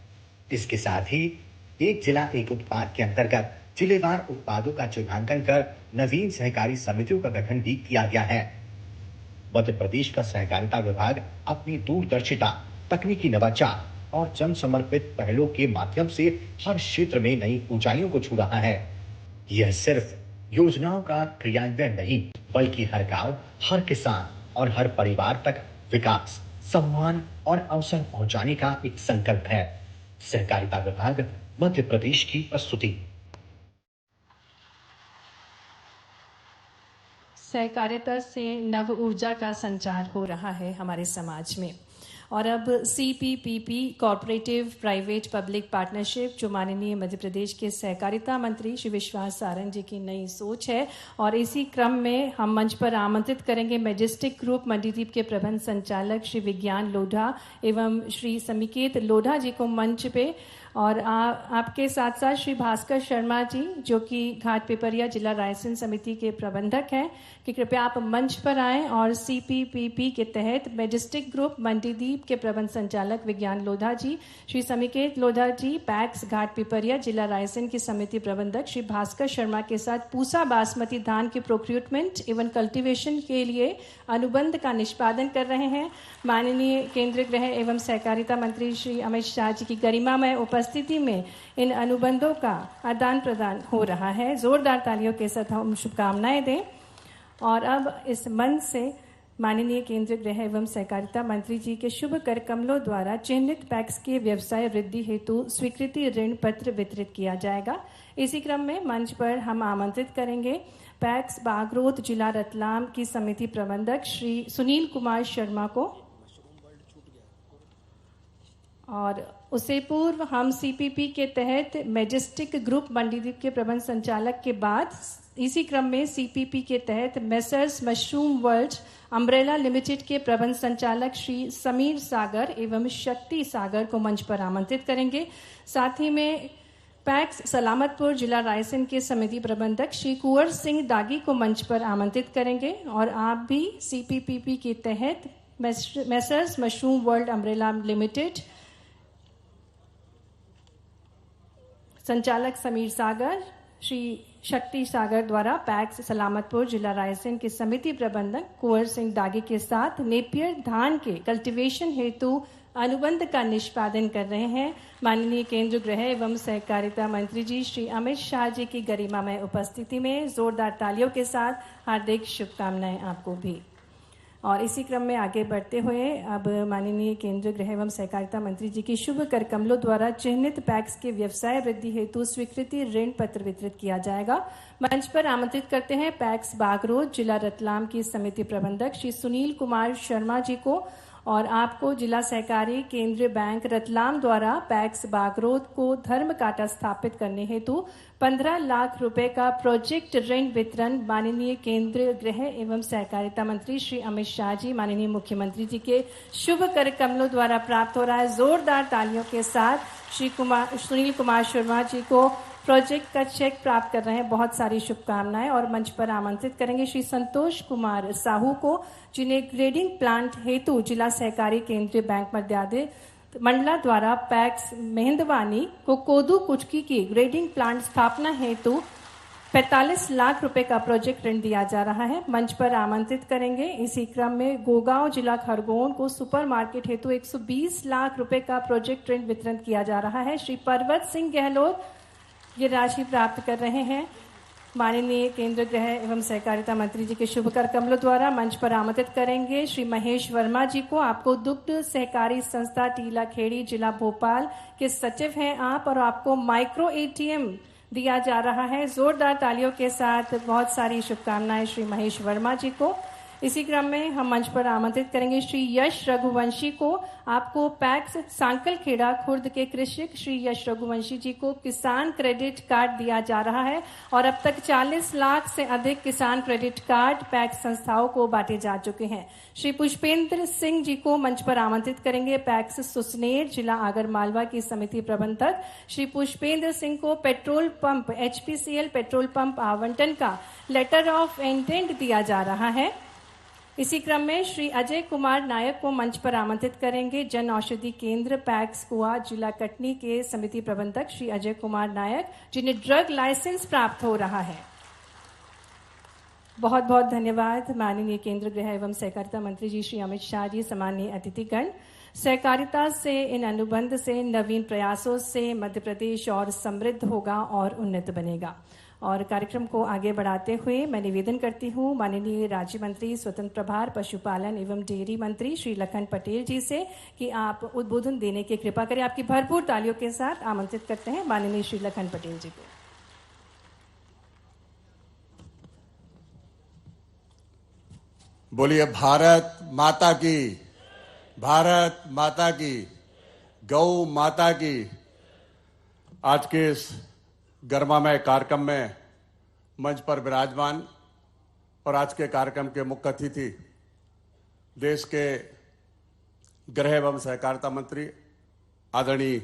इसके साथ ही एक जिला एक उत्पाद के अंतर्गत जिलेवार उत्पादों का चिन्हांकन कर नवीन सहकारी समितियों का गठन भी किया गया है। मध्य प्रदेश का सहकारिता विभाग अपनी दूरदर्शिता, तकनीकी नवाचार और जन समर्पित पहलों के माध्यम से हर क्षेत्र में नई ऊंचाइयों को छू रहा है। यह सिर्फ योजनाओं का क्रियान्वयन नहीं, बल्कि हर गांव, हर किसान और हर परिवार तक विकास, सम्मान और अवसर पहुंचाने का एक संकल्प है। सहकारिता विभाग मध्य प्रदेश की प्रस्तुति। सहकारिता से नव ऊर्जा का संचार हो रहा है हमारे समाज में, और अब CPPP corporative private public partnership जो माननीय मध्य प्रदेश के सहकारिता मंत्री श्री विश्वास सारंग जी की नई सोच है, और इसी क्रम में हम मंच पर आमंत्रित करेंगे मैजेस्टिक ग्रुप मंडीदीप के प्रबंध संचालक श्री विज्ञान लोढ़ा एवं श्री समिकेत लोढ़ा जी को मंच पे, और आपके साथ साथ श्री भास्कर शर्मा जी जो कि घाट पिपरिया जिला रायसेन समिति के प्रबंधक हैं, कि कृपया आप मंच पर आएं और CPPP के तहत मैजेस्टिक ग्रुप मंडीदीप के प्रबंध संचालक विज्ञान लोढ़ा जी, श्री समिकेत लोढ़ा जी पैक्स घाट पिपरिया जिला रायसेन की समिति प्रबंधक श्री भास्कर शर्मा के साथ पूसा बासमती धान के प्रोक्यूरमेंट एवं कल्टीवेशन के लिए अनुबंध का निष्पादन कर रहे हैं। माननीय केंद्रीय गृह एवं सहकारिता मंत्री श्री अमित शाह जी की गरिमामय उपस्थिति में इन अनुबंधों का आदान प्रदान हो रहा है। जोरदार तालियों के साथ हम शुभकामनाएं दें। और अब इस मंच से माननीय केंद्रीय गृह एवं सहकारिता मंत्री जी के शुभ कर कमलों द्वारा चिन्हित पैक्स के व्यवसाय वृद्धि हेतु स्वीकृति ऋण पत्र वितरित किया जाएगा। इसी क्रम में मंच पर हम आमंत्रित करेंगे पैक्स बागरोत जिला रतलाम की समिति प्रबंधक श्री सुनील कुमार शर्मा को, और उससे पूर्व हम CPP के तहत मैजेस्टिक ग्रुप मंडीदीप के प्रबंध संचालक के बाद इसी क्रम में CPP के तहत messrs mushroom world umbrella limited के प्रबंध संचालक श्री समीर सागर एवं शक्ति सागर को मंच पर आमंत्रित करेंगे। साथ ही में पैक्स सलामतपुर जिला रायसेन के समिति प्रबंधक श्री कुंवर सिंह दागी को मंच पर आमंत्रित करेंगे। और आप भी CPPP के तहत messrs mushroom world umbrella limited संचालक समीर सागर, श्री शक्ति सागर द्वारा पैक्स सलामतपुर जिला रायसेन के समिति प्रबंधक कुंवर सिंह दागी के साथ नेपियर धान के कल्टीवेशन हेतु अनुबंध का निष्पादन कर रहे हैं। माननीय केंद्रीय गृह एवं सहकारिता मंत्री जी श्री अमित शाह जी की गरिमामय उपस्थिति में जोरदार तालियों के साथ हार्दिक शुभकामनाएं आपको भी। और इसी क्रम में आगे बढ़ते हुए अब माननीय केंद्रीय गृह एवं सहकारिता मंत्री जी की शुभ कर कमलों द्वारा चिन्हित पैक्स के व्यवसाय वृद्धि हेतु स्वीकृति ऋण पत्र वितरित किया जाएगा। मंच पर आमंत्रित करते हैं पैक्स बागरोड जिला रतलाम की समिति प्रबंधक श्री सुनील कुमार शर्मा जी को, और आपको जिला सहकारी केंद्रीय बैंक रतलाम द्वारा पैक्स बागरोड को धर्म कांटा स्थापित करने हेतु 15 लाख रुपए का प्रोजेक्ट ऋण वितरण माननीय केंद्रीय गृह एवं सहकारिता मंत्री श्री अमित शाह जी, माननीय मुख्यमंत्री जी के शुभ कर कमलों द्वारा प्राप्त हो रहा है। जोरदार तालियों के साथ श्री सुनील कुमार शर्मा जी को प्रोजेक्ट का चेक प्राप्त कर रहे हैं। बहुत सारी शुभकामनाएं। और मंच पर आमंत्रित करेंगे श्री संतोष कुमार साहू को, जिन्हें ग्रेडिंग प्लांट हेतु जिला सहकारी केंद्रीय बैंक मंडला द्वारा पैक्स मेहंदवानी को कोदू कुचकी की ग्रेडिंग प्लांट स्थापना हेतु 45 लाख रुपए का प्रोजेक्ट ऋण दिया जा रहा है। मंच पर आमंत्रित करेंगे इसी क्रम में गोगांव जिला खरगोन को सुपर मार्केट हेतु 120 लाख रुपए का प्रोजेक्ट ऋण वितरण किया जा रहा है। श्री पर्वत सिंह गहलोत ये राशि प्राप्त कर रहे हैं। माननीय केंद्रीय गृह एवं सहकारिता मंत्री जी के शुभ कर कमलों द्वारा मंच पर आमंत्रित करेंगे श्री महेश वर्मा जी को। आपको दुग्ध सहकारी संस्था टीला खेड़ी जिला भोपाल के सचिव हैं आप, और आपको माइक्रो एटीएम दिया जा रहा है। जोरदार तालियों के साथ बहुत सारी शुभकामनाएं श्री महेश वर्मा जी को। इसी क्रम में हम मंच पर आमंत्रित करेंगे श्री यश रघुवंशी को। आपको पैक्स सांकल खेड़ा खुर्द के कृषक श्री यश रघुवंशी जी को किसान क्रेडिट कार्ड दिया जा रहा है, और अब तक 40 लाख से अधिक किसान क्रेडिट कार्ड पैक्स संस्थाओं को बांटे जा चुके हैं। श्री पुष्पेंद्र सिंह जी को मंच पर आमंत्रित करेंगे पैक्स सुसनेर जिला आगरमालवा की समिति प्रबंधक। श्री पुष्पेंद्र सिंह को petrol pump HPCL petrol pump आवंटन का लेटर ऑफ इंटेंट दिया जा रहा है। इसी क्रम में श्री अजय कुमार नायक को मंच पर आमंत्रित करेंगे जन औषधि केंद्र पैक्स कुआ जिला कटनी के समिति प्रबंधक श्री अजय कुमार नायक, जिन्हें ड्रग लाइसेंस प्राप्त हो रहा है। बहुत बहुत धन्यवाद माननीय केंद्रीय गृह एवं सहकारिता मंत्री जी श्री अमित शाह जी, सम्मानीय अतिथिगण। सहकारिता से, इन अनुबंध से, नवीन प्रयासों से मध्य प्रदेश और समृद्ध होगा और उन्नत बनेगा। और कार्यक्रम को आगे बढ़ाते हुए मैं निवेदन करती हूँ माननीय राज्य मंत्री स्वतंत्र प्रभार पशुपालन एवं डेयरी मंत्री श्री लखन पटेल जी से कि आप उद्बोधन देने की कृपा करें। आपकी भरपूर तालियों के साथ आमंत्रित करते हैं माननीय श्री लखन पटेल जी को। बोलिए भारत माता की, भारत माता की, गौ माता की। आज के इस गर्मामय कार्यक्रम में मंच पर विराजमान और आज के कार्यक्रम के मुख्य अतिथि देश के गृह एवं सहकारिता मंत्री आदरणीय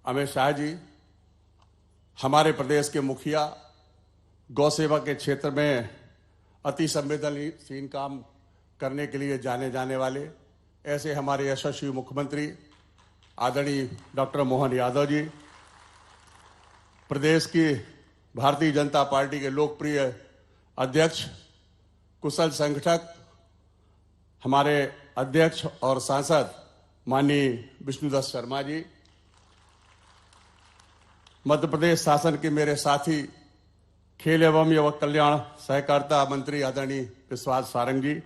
अमित शाह जी, हमारे प्रदेश के मुखिया, गौ सेवा के क्षेत्र में अति संवेदनशील काम करने के लिए जाने जाने वाले ऐसे हमारे यशस्वी मुख्यमंत्री आदरणीय डॉक्टर मोहन यादव जी, प्रदेश की भारतीय जनता पार्टी के लोकप्रिय अध्यक्ष, कुशल संगठक, हमारे अध्यक्ष और सांसद माननीय विष्णुदत्त शर्मा जी, मध्य प्रदेश शासन के मेरे साथी खेल एवं युवक कल्याण सहकारिता मंत्री आदरणीय विश्वास सारंग जी,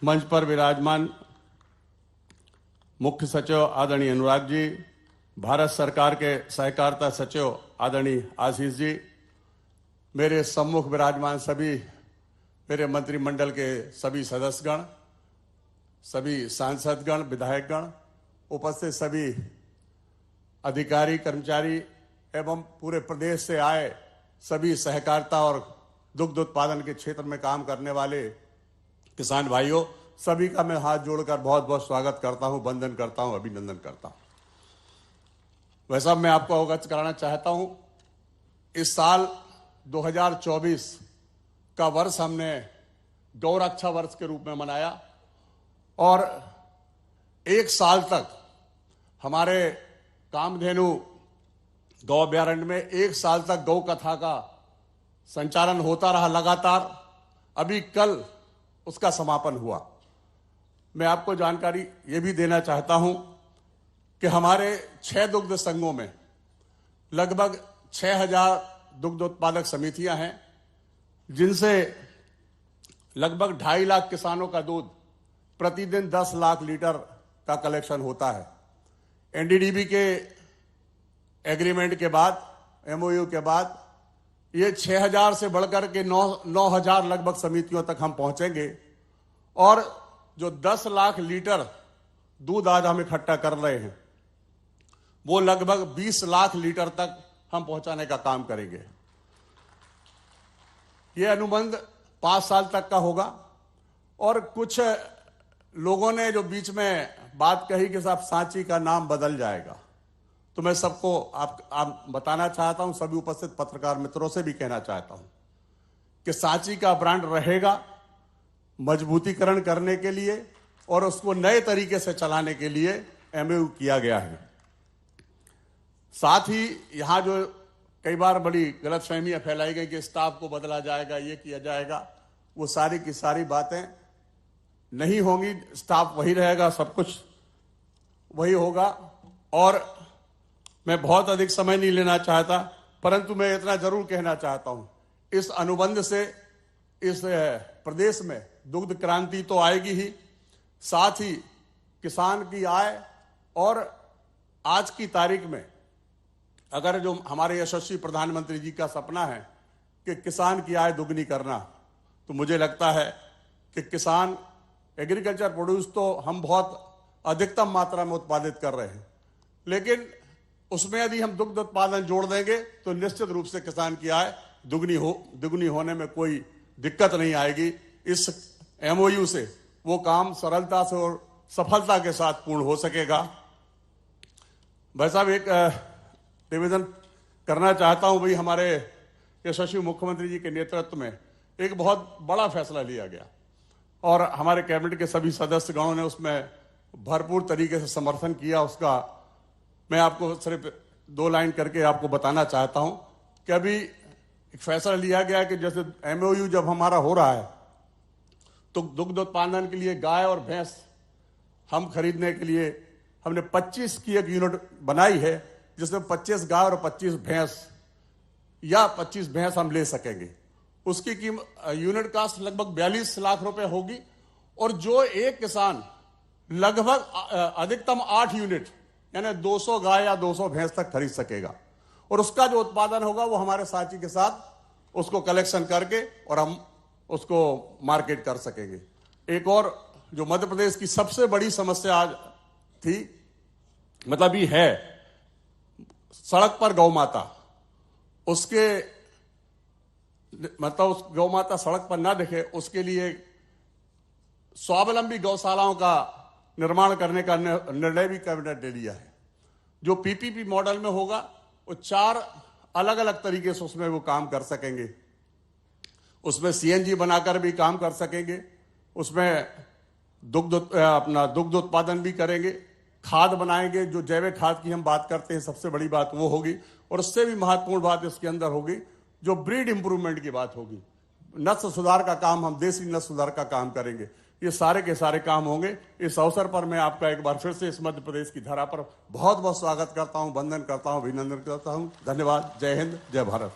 मंच पर विराजमान मुख्य सचिव आदरणीय अनुराग जी, भारत सरकार के सहकारिता सचिव आदरणीय आशीष जी, मेरे सम्मुख विराजमान सभी मेरे मंत्रिमंडल के सभी सदस्यगण, सभी सांसदगण, विधायकगण, उपस्थित सभी अधिकारी, कर्मचारी एवं पूरे प्रदेश से आए सभी सहकारिता और दुग्ध उत्पादन के क्षेत्र में काम करने वाले किसान भाइयों, सभी का मैं हाथ जोड़कर बहुत बहुत स्वागत करता हूं, वंदन करता हूं, अभिनंदन करता हूं। वैसा मैं आपको अवगत कराना चाहता हूं, इस साल 2024 का वर्ष हमने गौरक्षा वर्ष के रूप में मनाया और एक साल तक हमारे कामधेनु गौ अभ्यारण्य में एक साल तक गौ कथा का संचालन होता रहा लगातार। अभी कल उसका समापन हुआ। मैं आपको जानकारी ये भी देना चाहता हूं कि हमारे 6 दुग्ध संघों में लगभग 6000 दुग्ध उत्पादक समितियां हैं, जिनसे लगभग 2.5 लाख किसानों का दूध प्रतिदिन 10 लाख लीटर का कलेक्शन होता है। एनडीडीबी के एग्रीमेंट के बाद, एमओयू के बाद ये 6,000 से बढ़कर के 9,000 लगभग समितियों तक हम पहुंचेंगे और जो 10 लाख लीटर दूध आज हम इकट्ठा कर रहे हैं वो लगभग 20 लाख लीटर तक हम पहुंचाने का काम करेंगे। ये अनुबंध 5 साल तक का होगा और कुछ लोगों ने जो बीच में बात कही कि साहब सांची का नाम बदल जाएगा, तो मैं सबको आप बताना चाहता हूं, सभी उपस्थित पत्रकार मित्रों से भी कहना चाहता हूं कि सांची का ब्रांड रहेगा मजबूतीकरण करने के लिए और उसको नए तरीके से चलाने के लिए एमओयू किया गया है। साथ ही यहां जो कई बार बड़ी गलतफहमियां फैलाई गई कि स्टाफ को बदला जाएगा, ये किया जाएगा, वो सारी की सारी बातें नहीं होंगी। स्टाफ वही रहेगा, सब कुछ वही होगा। और मैं बहुत अधिक समय नहीं लेना चाहता, परंतु मैं इतना जरूर कहना चाहता हूं, इस अनुबंध से इस प्रदेश में दुग्ध क्रांति तो आएगी ही, साथ ही किसान की आय, और आज की तारीख में अगर जो हमारे यशस्वी प्रधानमंत्री जी का सपना है कि किसान की आय दुगनी करना, तो मुझे लगता है कि किसान एग्रीकल्चर प्रोड्यूस तो हम बहुत अधिकतम मात्रा में उत्पादित कर रहे हैं, लेकिन उसमें यदि हम दुग्ध उत्पादन जोड़ देंगे तो निश्चित रूप से किसान की आय दुगनी होने में कोई दिक्कत नहीं आएगी। इस एमओयू से वो काम सरलता से और सफलता के साथ पूर्ण हो सकेगा। भाई साहब, एक निवेदन करना चाहता हूं। भाई, हमारे यशस्वी मुख्यमंत्री जी के नेतृत्व में एक बहुत बड़ा फैसला लिया गया और हमारे कैबिनेट के सभी सदस्यगणों ने उसमें भरपूर तरीके से समर्थन किया। उसका मैं आपको सिर्फ 2 लाइन करके आपको बताना चाहता हूं कि अभी एक फैसला लिया गया कि जैसे एमओयू जब हमारा हो रहा है तो दुग्ध उत्पादन के लिए गाय और भैंस हम खरीदने के लिए हमने 25 की एक यूनिट बनाई है, जिसमें 25 गाय और 25 भैंस या 25 भैंस हम ले सकेंगे। उसकी कीमत यूनिट कास्ट लगभग 42 लाख रुपए होगी और जो एक किसान लगभग अधिकतम 8 यूनिट यानी 200 गाय या 200 भैंस तक खरीद सकेगा और उसका जो उत्पादन होगा वो हमारे साथी के साथ उसको कलेक्शन करके और हम उसको मार्केट कर सकेंगे। एक और जो मध्य प्रदेश की सबसे बड़ी समस्या आज थी, मतलब ये है, सड़क पर गौ माता, उसके मतलब उस गौ माता सड़क पर ना दिखे, उसके लिए स्वावलंबी गौशालाओं का निर्माण करने का निर्णय भी कैबिनेट ने लिया है। जो पीपीपी मॉडल में होगा वो 4 अलग अलग तरीके से उसमें वो काम कर सकेंगे। उसमें सीएनजी बनाकर भी काम कर सकेंगे, उसमें दुग्ध उत्पादन भी करेंगे, खाद बनाएंगे, जो जैविक खाद की हम बात करते हैं सबसे बड़ी बात वो होगी, और उससे भी महत्वपूर्ण बात इसके अंदर होगी जो ब्रीड इंप्रूवमेंट की बात होगी। नस्ल सुधार का काम, हम देसी नस्ल सुधार का काम करेंगे। ये सारे के सारे काम होंगे। इस अवसर पर मैं आपका एक बार फिर से इस मध्य प्रदेश की धरा पर बहुत बहुत स्वागत करता हूं, वंदन करता हूं, अभिनंदन करता हूं। धन्यवाद। जय हिंद, जय भारत।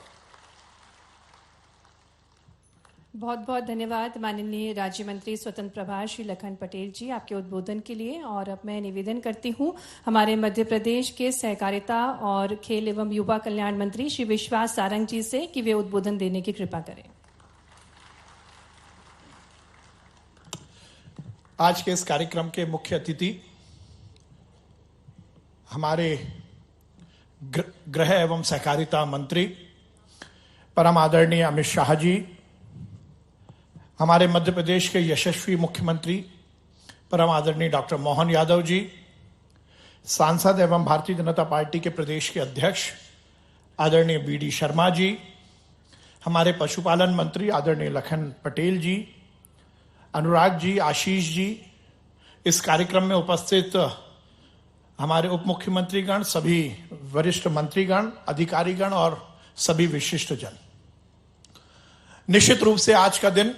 बहुत बहुत धन्यवाद माननीय राज्य मंत्री स्वतंत्र प्रभार श्री लखन पटेल जी आपके उद्बोधन के लिए। और अब मैं निवेदन करती हूं हमारे मध्य प्रदेश के सहकारिता और खेल एवं युवा कल्याण मंत्री श्री विश्वास सारंग जी से कि वे उद्बोधन देने की कृपा करें। आज के इस कार्यक्रम के मुख्य अतिथि हमारे गृह एवं सहकारिता मंत्री परम आदरणीय अमित शाह जी, हमारे मध्य प्रदेश के यशस्वी मुख्यमंत्री परम आदरणीय डॉक्टर मोहन यादव जी, सांसद एवं भारतीय जनता पार्टी के प्रदेश के अध्यक्ष आदरणीय बीडी शर्मा जी, हमारे पशुपालन मंत्री आदरणीय लखन पटेल जी, अनुराग जी, आशीष जी, इस कार्यक्रम में उपस्थित हमारे उप मुख्यमंत्रीगण, सभी वरिष्ठ मंत्रीगण, अधिकारीगण और सभी विशिष्ट जन। निश्चित रूप से आज का दिन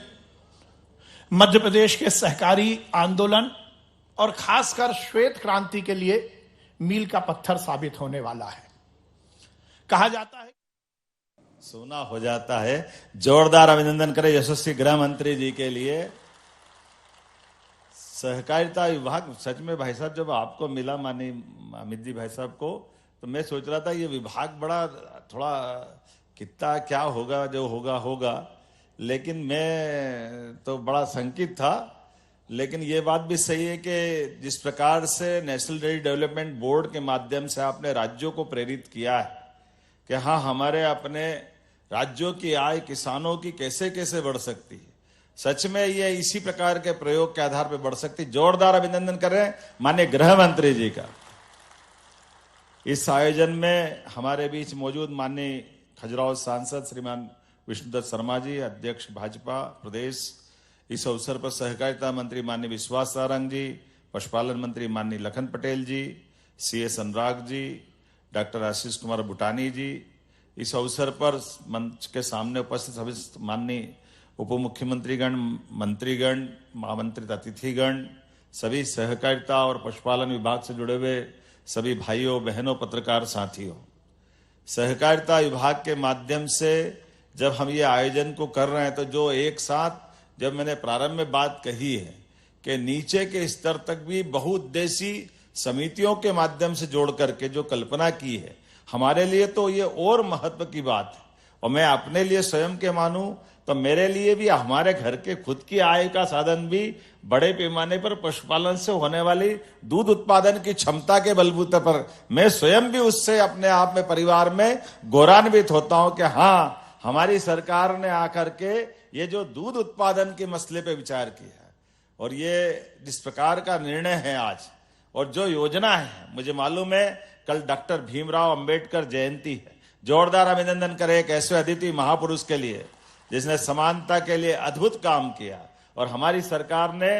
मध्य प्रदेश के सहकारी आंदोलन और खासकर श्वेत क्रांति के लिए मील का पत्थर साबित होने वाला है। कहा जाता है सोना हो जाता है। जोरदार अभिनंदन करें यशस्वी गृह मंत्री जी के लिए। सहकारिता विभाग, सच में भाई साहब जब आपको मिला माननीय अमित जी भाई साहब को, तो मैं सोच रहा था ये विभाग बड़ा थोड़ा कितना क्या होगा, जो होगा होगा, लेकिन मैं तो बड़ा शंकित था। लेकिन ये बात भी सही है कि जिस प्रकार से नेशनल डेयरी डेवलपमेंट बोर्ड के माध्यम से आपने राज्यों को प्रेरित किया है कि हाँ, हमारे अपने राज्यों की आय किसानों की कैसे कैसे बढ़ सकती है, सच में ये इसी प्रकार के प्रयोग के आधार पर बढ़ सकती। जोरदार अभिनंदन करें माननीय गृह मंत्री जी का। इस आयोजन में हमारे बीच मौजूद माननीय खजुराहो सांसद श्रीमान विष्णुदत्त शर्मा जी, अध्यक्ष भाजपा प्रदेश, इस अवसर पर सहकारिता मंत्री माननीय विश्वास सारंग जी, पशुपालन मंत्री माननीय लखन पटेल जी, सीएस अनुराग जी, डॉक्टर आशीष कुमार बुटानी जी, इस अवसर पर मंच के सामने उपस्थित सभी माननीय उप मुख्यमंत्रीगण, मंत्रीगण, आमंत्रित अतिथिगण, सभी सहकारिता और पशुपालन विभाग से जुड़े हुए सभी भाइयों बहनों पत्रकार साथियों, सहकारिता विभाग के माध्यम से जब हम ये आयोजन को कर रहे हैं तो जो एक साथ, जब मैंने प्रारंभ में बात कही है कि नीचे के स्तर तक भी बहुउद्देशीय समितियों के माध्यम से जोड़ करके जो कल्पना की है, हमारे लिए तो ये और महत्व की बात है। और मैं अपने लिए स्वयं के मानूं तो मेरे लिए भी हमारे घर के खुद की आय का साधन भी बड़े पैमाने पर पशुपालन से होने वाली दूध उत्पादन की क्षमता के बलबूते पर मैं स्वयं भी उससे अपने आप में परिवार में गौरवान्वित होता हूं कि हाँ, हमारी सरकार ने आकर के ये जो दूध उत्पादन के मसले पे विचार किया है और ये जिस प्रकार का निर्णय है आज और जो योजना है, मुझे मालूम है कल डॉक्टर भीमराव अंबेडकर जयंती है। जोरदार अभिनंदन करें एक ऐसे अद्वितीय महापुरुष के लिए जिसने समानता के लिए अद्भुत काम किया और हमारी सरकार ने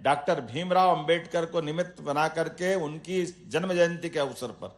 डॉक्टर भीमराव अंबेडकर को निमित्त बना करके उनकी जन्म जयंती के अवसर पर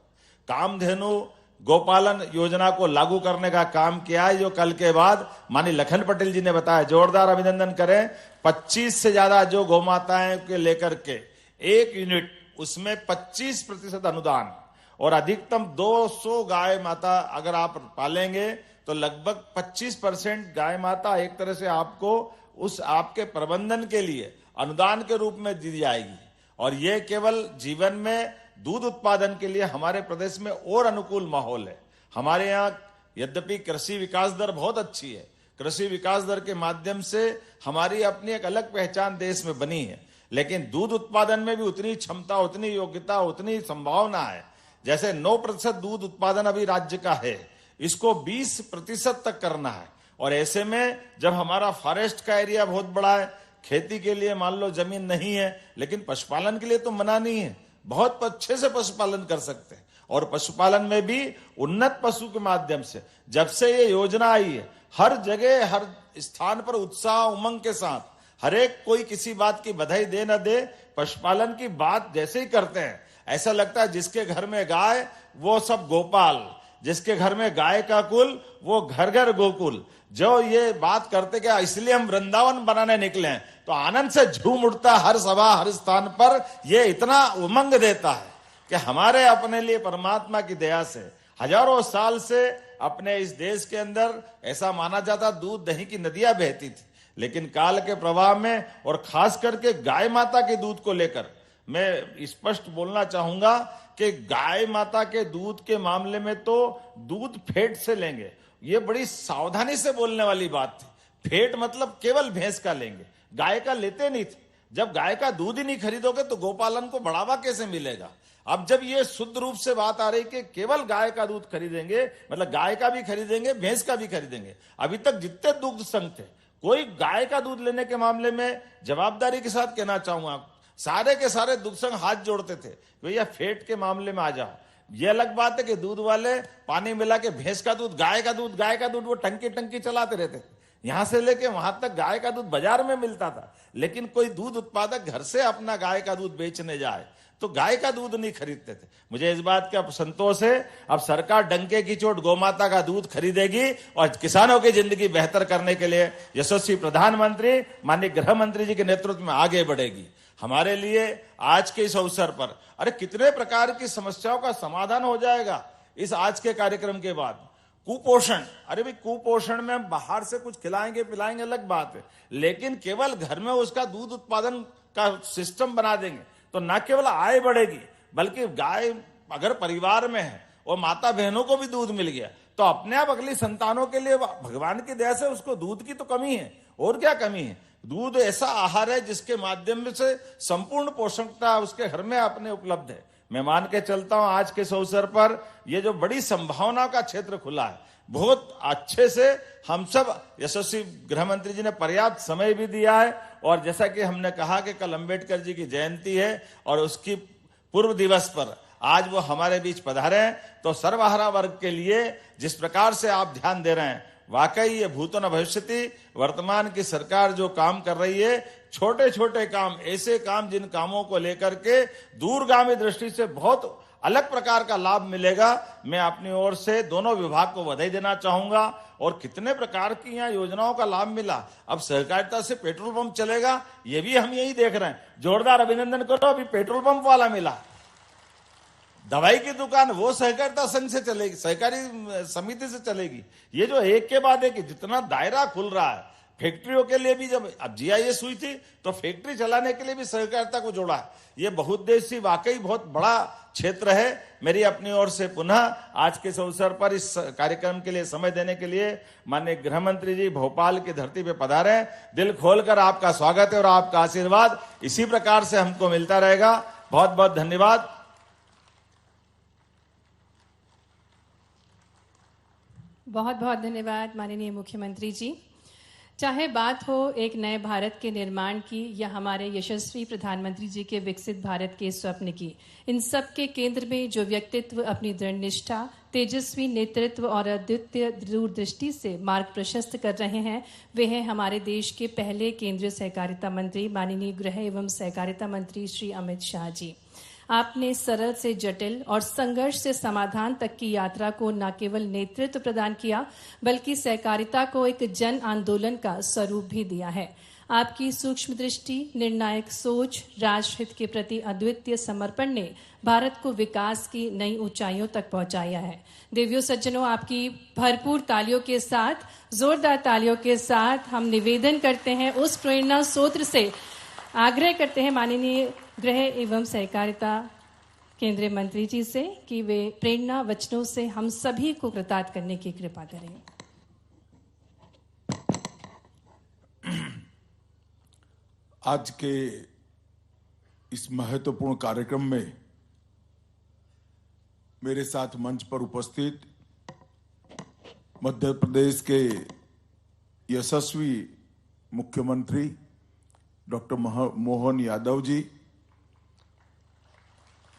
कामधेनु गोपालन योजना को लागू करने का काम किया है, जो कल के बाद माननीय लखन पटेल जी ने बताया। जोरदार अभिनंदन करें। 25 से ज्यादा जो गौमाताएं के लेकर के 1 यूनिट, उसमें 25% अनुदान और अधिकतम 200 गाय माता अगर आप पालेंगे तो लगभग 25% गाय माता एक तरह से आपको उस आपके प्रबंधन के लिए अनुदान के रूप में दी जाएगी। और ये केवल जीवन में दूध उत्पादन के लिए हमारे प्रदेश में और अनुकूल माहौल है। हमारे यहाँ यद्यपि कृषि विकास दर बहुत अच्छी है, कृषि विकास दर के माध्यम से हमारी अपनी एक अलग पहचान देश में बनी है, लेकिन दूध उत्पादन में भी उतनी क्षमता, उतनी योग्यता, उतनी संभावना है। जैसे 9% दूध उत्पादन अभी राज्य का है, इसको 20% तक करना है। और ऐसे में जब हमारा फॉरेस्ट का एरिया बहुत बड़ा है, खेती के लिए मान लो जमीन नहीं है, लेकिन पशुपालन के लिए तो मना नहीं है, बहुत अच्छे से पशुपालन कर सकते हैं। और पशुपालन में भी उन्नत पशु के माध्यम से जब से ये योजना आई है, हर जगह हर स्थान पर उत्साह उमंग के साथ हर एक कोई किसी बात की बधाई दे न दे, पशुपालन की बात जैसे ही करते हैं ऐसा लगता है जिसके घर में गाय वो सब गोपाल, जिसके घर में गाय का कुल वो घर घर गोकुल। जो ये बात करते कि इसलिए हम वृंदावन बनाने निकले हैं, तो आनंद से झूम उठता हर सभा हर स्थान पर। ये इतना उमंग देता है कि हमारे अपने लिए परमात्मा की दया से हजारों साल से अपने इस देश के अंदर ऐसा माना जाता दूध दही की नदियां बहती थी, लेकिन काल के प्रवाह में और खास करके गाय माता के दूध को लेकर मैं स्पष्ट बोलना चाहूंगा कि गाय माता के दूध के मामले में तो दूध फेट से लेंगे, ये बड़ी सावधानी से बोलने वाली बात थी। फेट मतलब केवल भैंस का लेंगे, गाय का लेते नहीं थे। जब गाय का दूध ही नहीं खरीदोगे तो गोपालन को बढ़ावा कैसे मिलेगा। अब जब ये शुद्ध रूप से बात आ रही कि केवल गाय का दूध खरीदेंगे, मतलब गाय का भी खरीदेंगे भैंस का भी खरीदेंगे। अभी तक जितने दुग्ध संघ थे, कोई गाय का दूध लेने के मामले में जवाबदारी के साथ कहना चाहूंगा, सारे के सारे दुग्ध संघ हाथ जोड़ते थे, भैया फेट के मामले में आ जाओ। ये अलग बात है कि दूध वाले पानी मिला के भैंस का दूध गाय का दूध वो टंकी टंकी चलाते रहते थे। यहां से लेके वहां तक गाय का दूध बाजार में मिलता था, लेकिन कोई दूध उत्पादक घर से अपना गाय का दूध बेचने जाए तो गाय का दूध नहीं खरीदते थे। मुझे इस बात का संतोष है, अब सरकार डंके की चोट गोमाता का दूध खरीदेगी और किसानों की जिंदगी बेहतर करने के लिए यशस्वी प्रधानमंत्री माननीय गृह मंत्री जी के नेतृत्व में आगे बढ़ेगी। हमारे लिए आज के इस अवसर पर अरे कितने प्रकार की समस्याओं का समाधान हो जाएगा इस आज के कार्यक्रम के बाद। कुपोषण, अरे भाई कुपोषण में बाहर से कुछ खिलाएंगे पिलाएंगे अलग बात है, लेकिन केवल घर में उसका दूध उत्पादन का सिस्टम बना देंगे तो न केवल आय बढ़ेगी बल्कि गाय अगर परिवार में है और माता बहनों को भी दूध मिल गया तो अपने आप अगली संतानों के लिए भगवान की दया से उसको दूध की तो कमी है, और क्या कमी है। दूध ऐसा आहार है जिसके माध्यम से संपूर्ण पोषकता उसके घर में अपने उपलब्ध है। मैं मान के चलता हूं आज के इस अवसर पर ये जो बड़ी संभावना का क्षेत्र खुला है, बहुत अच्छे से हम सब यशस्वी गृह मंत्री जी ने पर्याप्त समय भी दिया है। और जैसा कि हमने कहा कि कल अंबेडकर जी की जयंती है और उसकी पूर्व दिवस पर आज वो हमारे बीच पधारे हैं, तो सर्वहारा वर्ग के लिए जिस प्रकार से आप ध्यान दे रहे हैं, वाकई ये भूतो न भविष्यति, वर्तमान की सरकार जो काम कर रही है, छोटे छोटे काम, ऐसे काम जिन कामों को लेकर के दूरगामी दृष्टि से बहुत अलग प्रकार का लाभ मिलेगा। मैं अपनी ओर से दोनों विभाग को बधाई देना चाहूंगा। और कितने प्रकार की यहाँ योजनाओं का लाभ मिला। अब सहकारिता से पेट्रोल पंप चलेगा, ये भी हम यही देख रहे हैं। जोरदार अभिनंदन करो, अभी पेट्रोल पंप वाला मिला। दवाई की दुकान वो सहकारिता संघ से चलेगी, सहकारी समिति से चलेगी। ये जो एक के बाद एक जितना दायरा खुल रहा है, फैक्ट्रियों के लिए भी जब अब जीआईएस हुई थी तो फैक्ट्री चलाने के लिए भी सहकारिता को जोड़ा है। ये बहुउद्देशीय वाकई बहुत बड़ा क्षेत्र है। मेरी अपनी ओर से पुनः आज के इस अवसर पर इस कार्यक्रम के लिए समय देने के लिए माननीय गृह मंत्री जी भोपाल की धरती पे पधारे। दिल खोलकर आपका स्वागत है और आपका आशीर्वाद इसी प्रकार से हमको मिलता रहेगा। बहुत बहुत धन्यवाद। बहुत बहुत धन्यवाद माननीय मुख्यमंत्री जी। चाहे बात हो एक नए भारत के निर्माण की या हमारे यशस्वी प्रधानमंत्री जी के विकसित भारत के स्वप्न की, इन सब के केंद्र में जो व्यक्तित्व अपनी दृढ़ निष्ठा, तेजस्वी नेतृत्व और अद्वितीय दूरदृष्टि से मार्ग प्रशस्त कर रहे हैं, वे हैं हमारे देश के पहले केंद्रीय सहकारिता मंत्री माननीय गृह एवं सहकारिता मंत्री श्री अमित शाह जी। आपने सरल से जटिल और संघर्ष से समाधान तक की यात्रा को न केवल नेतृत्व प्रदान किया बल्कि सहकारिता को एक जन आंदोलन का स्वरूप भी दिया है। आपकी सूक्ष्म दृष्टि, निर्णायक सोच, राष्ट्रहित के प्रति अद्वितीय समर्पण ने भारत को विकास की नई ऊंचाइयों तक पहुंचाया है। देवियों सज्जनों, आपकी भरपूर तालियों के साथ, जोरदार तालियों के साथ हम निवेदन करते हैं, उस प्रेरणा सूत्र से आग्रह करते हैं माननीय गृह एवं सहकारिता केंद्रीय मंत्री जी से कि वे प्रेरणा वचनों से हम सभी को कृतार्थ करने की कृपा करें। आज के इस महत्वपूर्ण कार्यक्रम में मेरे साथ मंच पर उपस्थित मध्य प्रदेश के यशस्वी मुख्यमंत्री डॉक्टर मोहन यादव जी,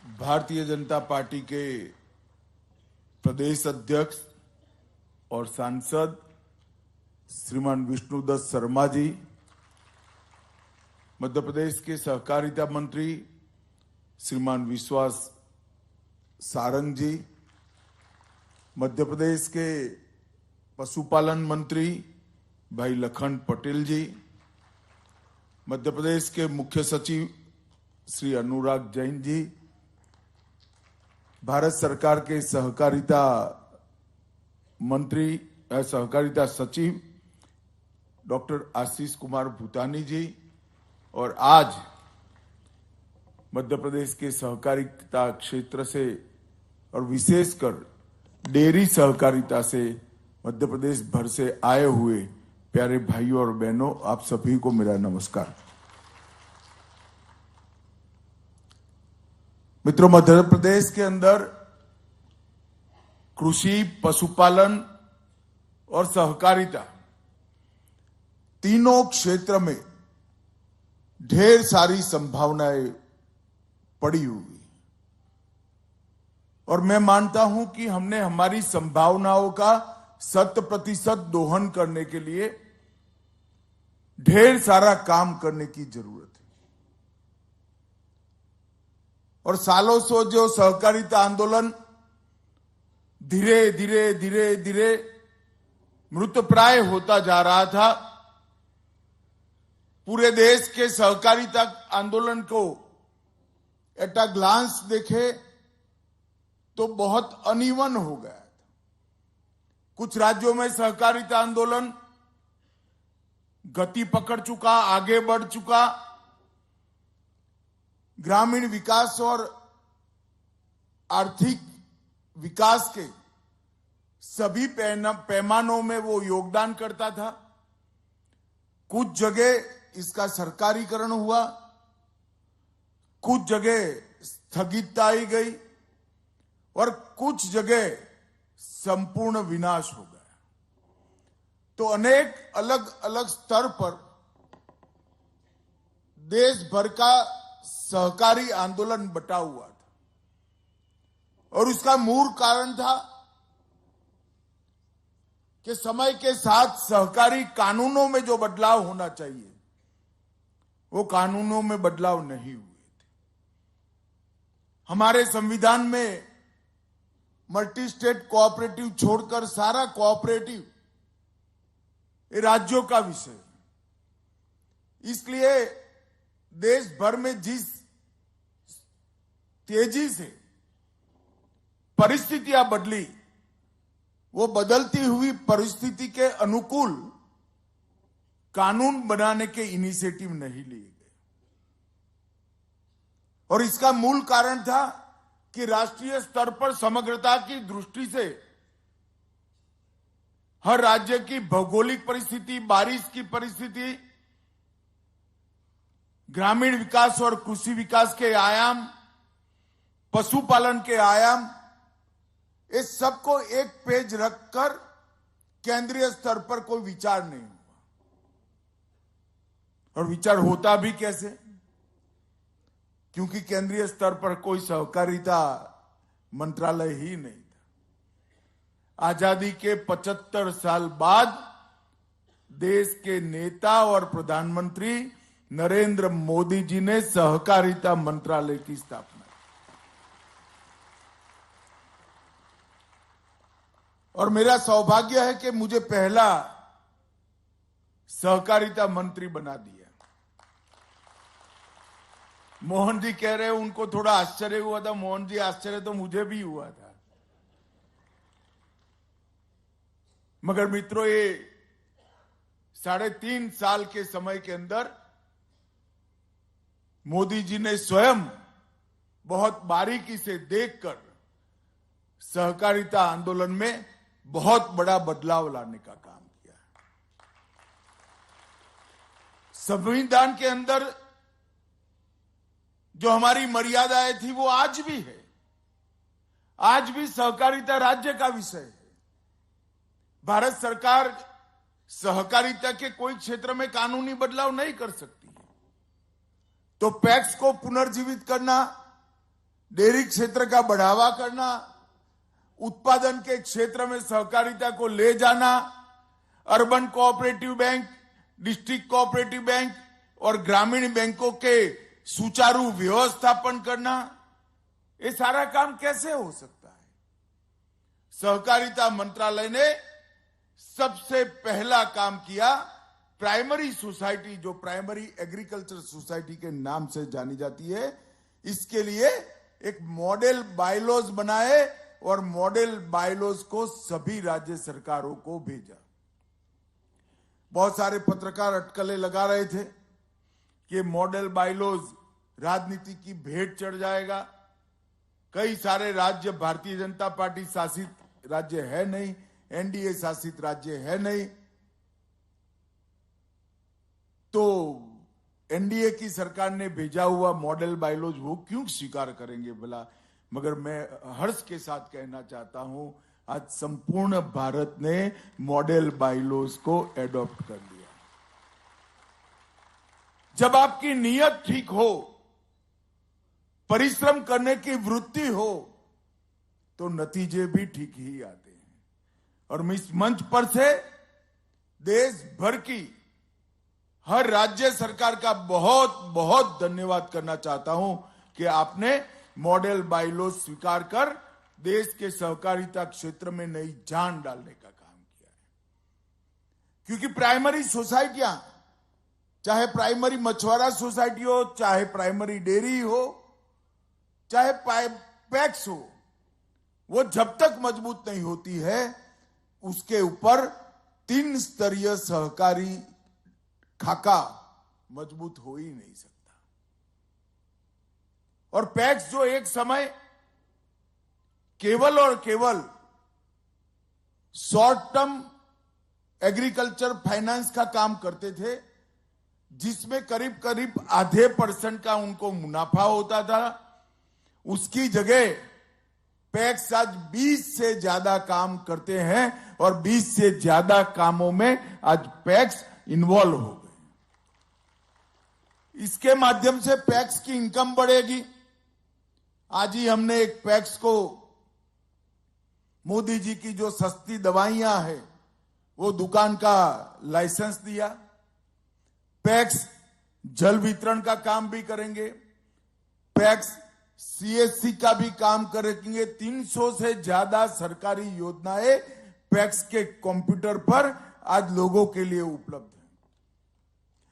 भारतीय जनता पार्टी के प्रदेश अध्यक्ष और सांसद श्रीमान विष्णुदत्त शर्मा जी, मध्य प्रदेश के सहकारिता मंत्री श्रीमान विश्वास सारंग जी, मध्य प्रदेश के पशुपालन मंत्री भाई लखन पटेल जी, मध्य प्रदेश के मुख्य सचिव श्री अनुराग जैन जी, भारत सरकार के सहकारिता मंत्री सहकारिता सचिव डॉक्टर आशीष कुमार भूतानी जी, और आज मध्य प्रदेश के सहकारिता क्षेत्र से और विशेषकर डेयरी सहकारिता से मध्य प्रदेश भर से आए हुए प्यारे भाइयों और बहनों, आप सभी को मेरा नमस्कार। मित्रों, मध्य प्रदेश के अंदर कृषि, पशुपालन और सहकारिता तीनों क्षेत्र में ढेर सारी संभावनाएं पड़ी हुई, और मैं मानता हूं कि हमने हमारी संभावनाओं का 100% दोहन करने के लिए ढेर सारा काम करने की जरूरत है। और सालों से जो सहकारिता आंदोलन धीरे धीरे धीरे धीरे मृतप्राय होता जा रहा था, पूरे देश के सहकारिता आंदोलन को एट अ ग्लांस देखे तो बहुत अनइवन हो गया था। कुछ राज्यों में सहकारिता आंदोलन गति पकड़ चुका, आगे बढ़ चुका। ग्रामीण विकास और आर्थिक विकास के सभी पैमानों में वो योगदान करता था। कुछ जगह इसका सरकारीकरण हुआ, कुछ जगह स्थगितता आई गई और कुछ जगह संपूर्ण विनाश हो गया। तो अनेक अलग अलग स्तर पर देश भर का सहकारी आंदोलन बटा हुआ था और उसका मूल कारण था कि समय के साथ सहकारी कानूनों में जो बदलाव होना चाहिए वो कानूनों में बदलाव नहीं हुए थे। हमारे संविधान में मल्टी स्टेट कोऑपरेटिव छोड़कर सारा कोऑपरेटिव ये राज्यों का विषय है। इसलिए देश भर में जिस तेजी से परिस्थितियां बदली, वो बदलती हुई परिस्थिति के अनुकूल कानून बनाने के इनिशिएटिव नहीं लिए गए और इसका मूल कारण था कि राष्ट्रीय स्तर पर समग्रता की दृष्टि से हर राज्य की भौगोलिक परिस्थिति, बारिश की परिस्थिति, ग्रामीण विकास और कृषि विकास के आयाम, पशुपालन के आयाम, इस सबको एक पेज रखकर केंद्रीय स्तर पर कोई विचार नहीं हुआ। और विचार होता भी कैसे? क्योंकि केंद्रीय स्तर पर कोई सहकारिता मंत्रालय ही नहीं था। आजादी के 75 साल बाद देश के नेता और प्रधानमंत्री नरेंद्र मोदी जी ने सहकारिता मंत्रालय की स्थापना। और मेरा सौभाग्य है कि मुझे पहला सहकारिता मंत्री बना दिया। मोहन जी कह रहे हैं उनको थोड़ा आश्चर्य हुआ था। मोहन जी, आश्चर्य तो मुझे भी हुआ था। मगर मित्रों, ये 3.5 साल के समय के अंदर मोदी जी ने स्वयं बहुत बारीकी से देखकर सहकारिता आंदोलन में बहुत बड़ा बदलाव लाने का काम किया। संविधान के अंदर जो हमारी मर्यादाएं थी वो आज भी है। आज भी सहकारिता राज्य का विषय है। भारत सरकार सहकारिता के कोई क्षेत्र में कानूनी बदलाव नहीं कर सकती है। तो पैक्स को पुनर्जीवित करना, डेयरी क्षेत्र का बढ़ावा करना, उत्पादन के क्षेत्र में सहकारिता को ले जाना, urban cooperative bank, district cooperative bank और ग्रामीण बैंकों के सुचारू व्यवस्थापन करना, ये सारा काम कैसे हो सकता है? सहकारिता मंत्रालय ने सबसे पहला काम किया। प्राइमरी सोसाइटी, जो प्राइमरी एग्रीकल्चर सोसाइटी के नाम से जानी जाती है, इसके लिए एक मॉडल बायलॉज बनाए और मॉडल बायलॉज को सभी राज्य सरकारों को भेजा। बहुत सारे पत्रकार अटकलें लगा रहे थे कि मॉडल बायलॉज राजनीति की भेंट चढ़ जाएगा। कई सारे राज्य भारतीय जनता पार्टी शासित राज्य है नहीं, एनडीए शासित राज्य है नहीं, तो एनडीए की सरकार ने भेजा हुआ मॉडल बायलॉज वो क्यों स्वीकार करेंगे भला? मगर मैं हर्ष के साथ कहना चाहता हूं, आज संपूर्ण भारत ने मॉडल बायलॉज को एडॉप्ट कर लिया। जब आपकी नीयत ठीक हो, परिश्रम करने की वृत्ति हो, तो नतीजे भी ठीक ही आते हैं। और मैं इस मंच पर से देश भर की हर राज्य सरकार का बहुत बहुत धन्यवाद करना चाहता हूं कि आपने मॉडल बायलॉज स्वीकार कर देश के सहकारिता क्षेत्र में नई जान डालने का काम किया है। क्योंकि प्राइमरी सोसाइटियां, चाहे प्राइमरी मछुआरा सोसाइटी हो, चाहे प्राइमरी डेयरी हो, चाहे पैक्स हो, वो जब तक मजबूत नहीं होती है उसके ऊपर 3 स्तरीय सहकारी खाका मजबूत हो ही नहीं सकता। और पैक्स जो एक समय केवल और केवल शॉर्ट टर्म एग्रीकल्चर फाइनेंस का काम करते थे, जिसमें करीब करीब आधे % का उनको मुनाफा होता था, उसकी जगह पैक्स आज 20 से ज्यादा काम करते हैं और 20 से ज्यादा कामों में आज पैक्स इन्वॉल्व हो गए। इसके माध्यम से पैक्स की इनकम बढ़ेगी। आज ही हमने एक पैक्स को मोदी जी की जो सस्ती दवाइयां हैं वो दुकान का लाइसेंस दिया। पैक्स जल वितरण का काम भी करेंगे, पैक्स सीएससी का भी काम करेंगे। 300 से ज्यादा सरकारी योजनाएं पैक्स के कंप्यूटर पर आज लोगों के लिए उपलब्ध है।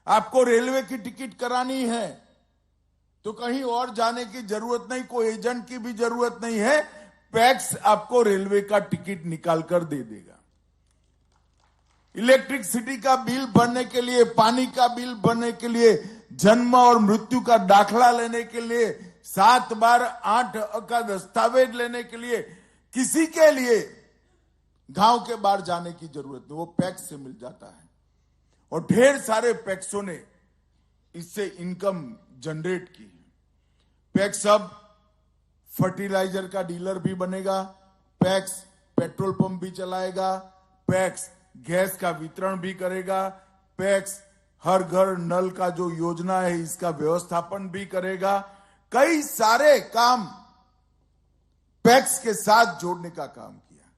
आपको रेलवे की टिकट करानी है तो कहीं और जाने की जरूरत नहीं, कोई एजेंट की भी जरूरत नहीं है, पैक्स आपको रेलवे का टिकट निकाल कर दे देगा। इलेक्ट्रिसिटी का बिल भरने के लिए, पानी का बिल भरने के लिए, जन्म और मृत्यु का दाखला लेने के लिए, 7 बार 8 का दस्तावेज लेने के लिए, किसी के लिए गांव के बाहर जाने की जरूरत नहीं, वो पैक्स से मिल जाता है। और ढेर सारे पैक्सों ने इससे इनकम जनरेट की है। पैक्स अब फर्टिलाइजर का डीलर भी बनेगा, पैक्स पेट्रोल पंप भी चलाएगा, पैक्स गैस का वितरण भी करेगा, पैक्स हर घर नल का जो योजना है इसका व्यवस्थापन भी करेगा। कई सारे काम पैक्स के साथ जोड़ने का काम किया।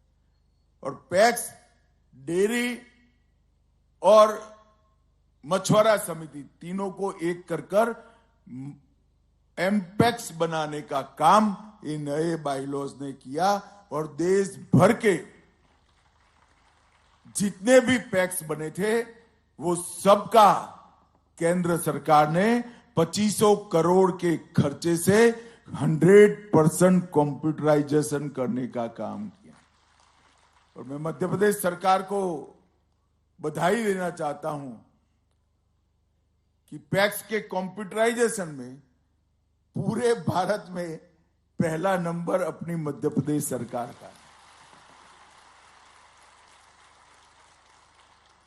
और पैक्स डेयरी और मछुआरा समिति तीनों को एक कर एमपैक्स बनाने का काम इन नए बाइलॉज ने किया। और देश भर के जितने भी पैक्स बने थे वो सबका केंद्र सरकार ने 2500 करोड़ के खर्चे से 100% कंप्यूटराइजेशन करने का काम किया। और मैं मध्य प्रदेश सरकार को बधाई देना चाहता हूं कि पैक्स के कंप्यूटराइजेशन में पूरे भारत में पहला नंबर अपनी मध्य प्रदेश सरकार का है।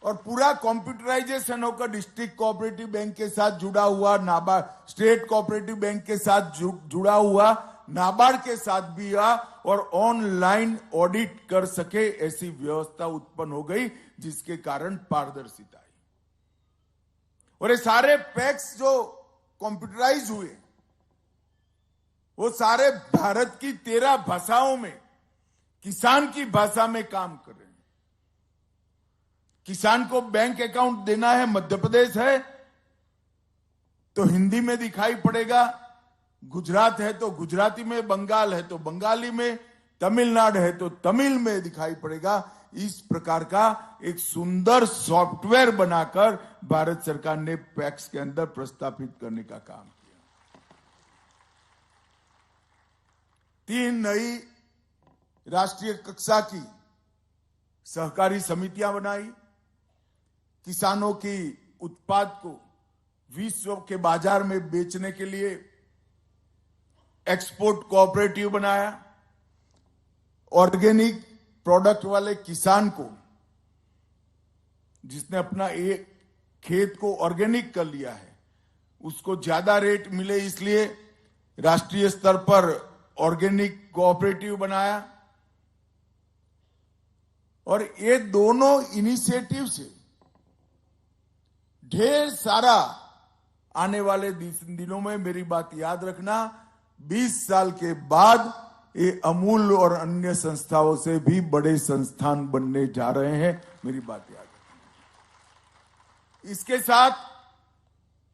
और पूरा कंप्यूटराइजेशन होकर डिस्ट्रिक्ट कोऑपरेटिव बैंक के साथ जुड़ा हुआ, नाबार्ड स्टेट कोऑपरेटिव बैंक के साथ जुड़ा हुआ, नाबार्ड के साथ भी हुआ और ऑनलाइन ऑडिट कर सके ऐसी व्यवस्था उत्पन्न हो गई, जिसके कारण पारदर्शिता आई। और ये सारे पैक्स जो कंप्यूटराइज हुए वो सारे भारत की 13 भाषाओं में किसान की भाषा में काम कर रहे हैं। किसान को बैंक अकाउंट देना है, मध्य प्रदेश है तो हिंदी में दिखाई पड़ेगा, गुजरात है तो गुजराती में, बंगाल है तो बंगाली में, तमिलनाडु है तो तमिल में दिखाई पड़ेगा। इस प्रकार का एक सुंदर सॉफ्टवेयर बनाकर भारत सरकार ने पैक्स के अंदर प्रस्थापित करने का काम किया। 3 नई राष्ट्रीय कक्षा की सहकारी समितियां बनाई, किसानों की उत्पाद को विश्व के बाजार में बेचने के लिए एक्सपोर्ट कोऑपरेटिव बनाया, ऑर्गेनिक प्रोडक्ट वाले किसान को जिसने अपना एक खेत को ऑर्गेनिक कर लिया है उसको ज्यादा रेट मिले, इसलिए राष्ट्रीय स्तर पर ऑर्गेनिक कोऑपरेटिव बनाया। और ये दोनों इनिशिएटिव से ढेर सारा आने वाले दिनों में, मेरी बात याद रखना, 20 साल के बाद ये अमूल और अन्य संस्थाओं से भी बड़े संस्थान बनने जा रहे हैं, मेरी बात याद रखना। इसके साथ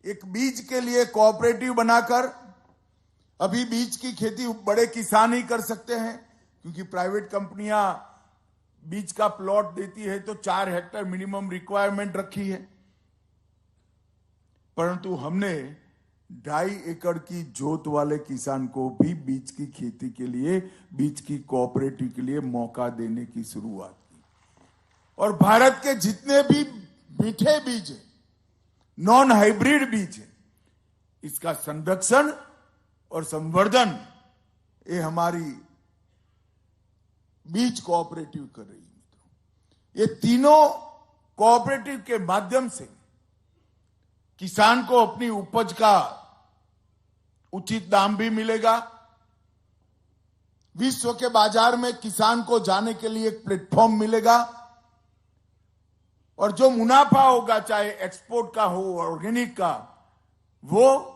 एक बीज के लिए कोऑपरेटिव बनाकर, अभी बीज की खेती बड़े किसान ही कर सकते हैं क्योंकि प्राइवेट कंपनियां बीज का प्लॉट देती है तो 4 हेक्टेयर मिनिमम रिक्वायरमेंट रखी है, परंतु हमने 2.5 एकड़ की जोत वाले किसान को भी बीज की खेती के लिए, बीज की कोऑपरेटिव के लिए मौका देने की शुरुआत की। और भारत के जितने भी मीठे बीज हैं, नॉन हाइब्रिड बीज हैं, इसका संरक्षण और संवर्धन ये हमारी बीज कोऑपरेटिव कर रही है। मित्रों, ये तीनों कोऑपरेटिव के माध्यम से किसान को अपनी उपज का उचित दाम भी मिलेगा, विश्व के बाजार में किसान को जाने के लिए एक प्लेटफॉर्म मिलेगा, और जो मुनाफा होगा, चाहे एक्सपोर्ट का हो, ऑर्गेनिक का, वो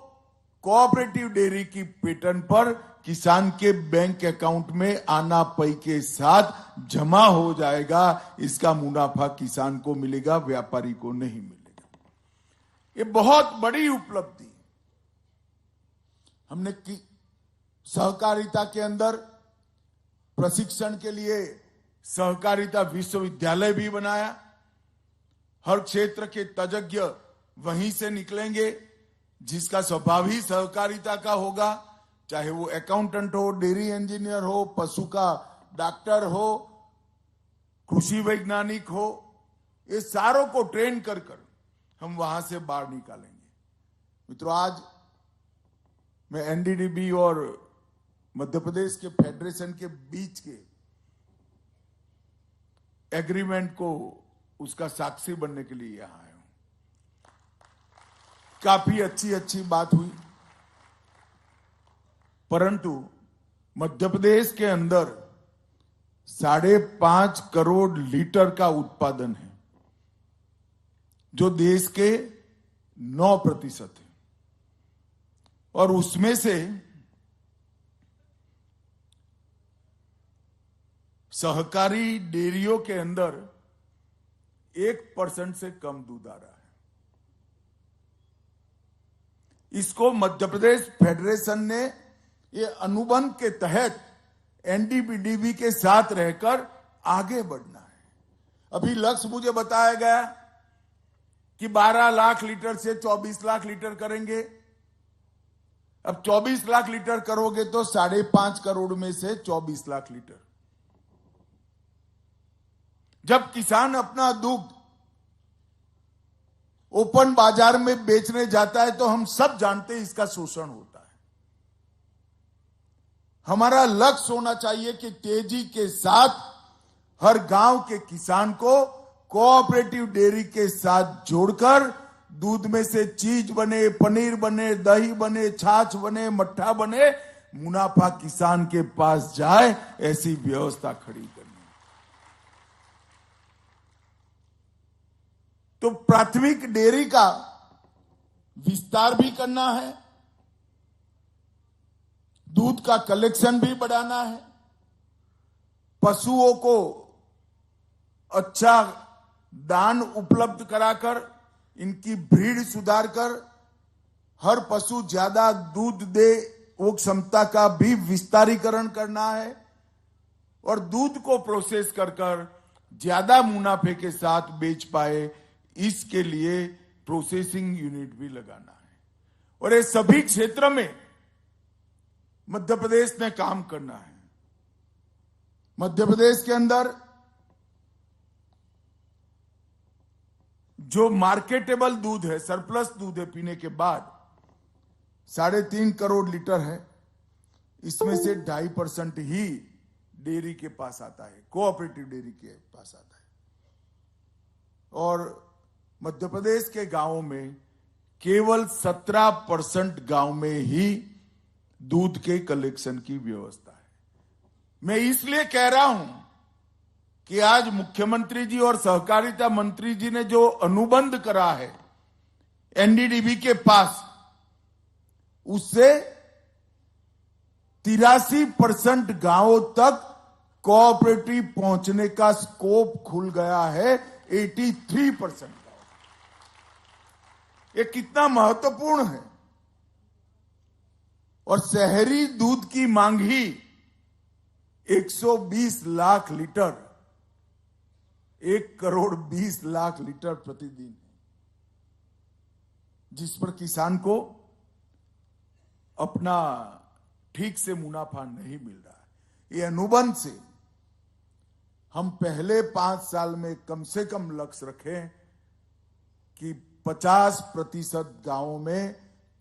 कोऑपरेटिव डेयरी की पैटर्न पर किसान के बैंक अकाउंट में आना पई के साथ जमा हो जाएगा। इसका मुनाफा किसान को मिलेगा, व्यापारी को नहीं मिलेगा। ये बहुत बड़ी उपलब्धि है। हमने सहकारिता के अंदर प्रशिक्षण के लिए सहकारिता विश्वविद्यालय भी बनाया। हर क्षेत्र के तज्ञ वहीं से निकलेंगे, जिसका स्वभाव ही सहकारिता का होगा, चाहे वो अकाउंटेंट हो, डेयरी इंजीनियर हो, पशु का डॉक्टर हो, कृषि वैज्ञानिक हो, ये सारों को ट्रेन कर हम वहां से बाहर निकालेंगे। मित्रों, आज मैं एनडीडीबी और मध्य प्रदेश के फेडरेशन के बीच के एग्रीमेंट को, उसका साक्षी बनने के लिए यहां आया हूं। काफी अच्छी बात हुई, परंतु मध्य प्रदेश के अंदर 5.5 करोड़ लीटर का उत्पादन है, जो देश के 9% है, और उसमें से सहकारी डेयरियों के अंदर 1% से कम दूध आ रहा है। इसको मध्य प्रदेश फेडरेशन ने ये अनुबंध के तहत एनडीडीबी के साथ रहकर आगे बढ़ना है। अभी लक्ष्य मुझे बताया गया कि 12 लाख लीटर से 24 लाख लीटर करेंगे। अब 24 लाख लीटर करोगे तो 5.5 करोड़ में से 24 लाख लीटर। जब किसान अपना दूध ओपन बाजार में बेचने जाता है तो हम सब जानते हैं इसका शोषण होता है। हमारा लक्ष्य होना चाहिए कि तेजी के साथ हर गांव के किसान को कोऑपरेटिव डेयरी के साथ जोड़कर दूध में से चीज बने, पनीर बने, दही बने, छाछ बने, मट्ठा बने, मुनाफा किसान के पास जाए, ऐसी व्यवस्था खड़ी करनी। तो प्राथमिक डेयरी का विस्तार भी करना है, दूध का कलेक्शन भी बढ़ाना है, पशुओं को अच्छा दान उपलब्ध कराकर इनकी ब्रीड सुधार कर हर पशु ज्यादा दूध दे, वो क्षमता का भी विस्तारीकरण करना है, और दूध को प्रोसेस कर ज्यादा मुनाफे के साथ बेच पाए, इसके लिए प्रोसेसिंग यूनिट भी लगाना है। और ये सभी क्षेत्र में मध्य प्रदेश ने काम करना है। मध्य प्रदेश के अंदर जो मार्केटेबल दूध है, सरप्लस दूध है पीने के बाद, 3.5 करोड़ लीटर है। इसमें से 2.5% ही डेयरी के पास आता है, कोऑपरेटिव डेयरी के पास आता है। और मध्य प्रदेश के गांवों में केवल 17% गांव में ही दूध के कलेक्शन की व्यवस्था है। मैं इसलिए कह रहा हूं कि आज मुख्यमंत्री जी और सहकारिता मंत्री जी ने जो अनुबंध करा है एनडीडीबी के पास, उससे 83% गांवों तक कोऑपरेटिव पहुंचने का स्कोप खुल गया है। 83%। ये कितना महत्वपूर्ण है। और शहरी दूध की मांग ही 120 लाख लीटर, 1 करोड़ 20 लाख लीटर प्रतिदिन है, जिस पर किसान को अपना ठीक से मुनाफा नहीं मिल रहा है। ये अनुबंध से हम पहले 5 साल में कम से कम लक्ष्य रखें कि 50% गांवों में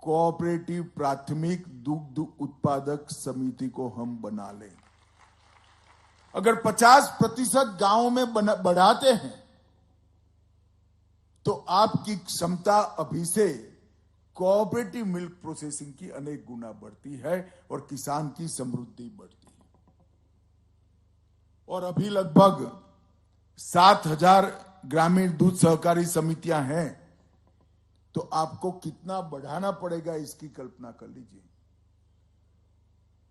कोऑपरेटिव प्राथमिक दुग्ध उत्पादक समिति को हम बना लें। अगर 50% गांवों में बढ़ाते हैं तो आपकी क्षमता अभी से कोऑपरेटिव मिल्क प्रोसेसिंग की अनेक गुना बढ़ती है और किसान की समृद्धि बढ़ती है। और अभी लगभग 7,000 ग्रामीण दूध सहकारी समितियां हैं, तो आपको कितना बढ़ाना पड़ेगा इसकी कल्पना कर लीजिए।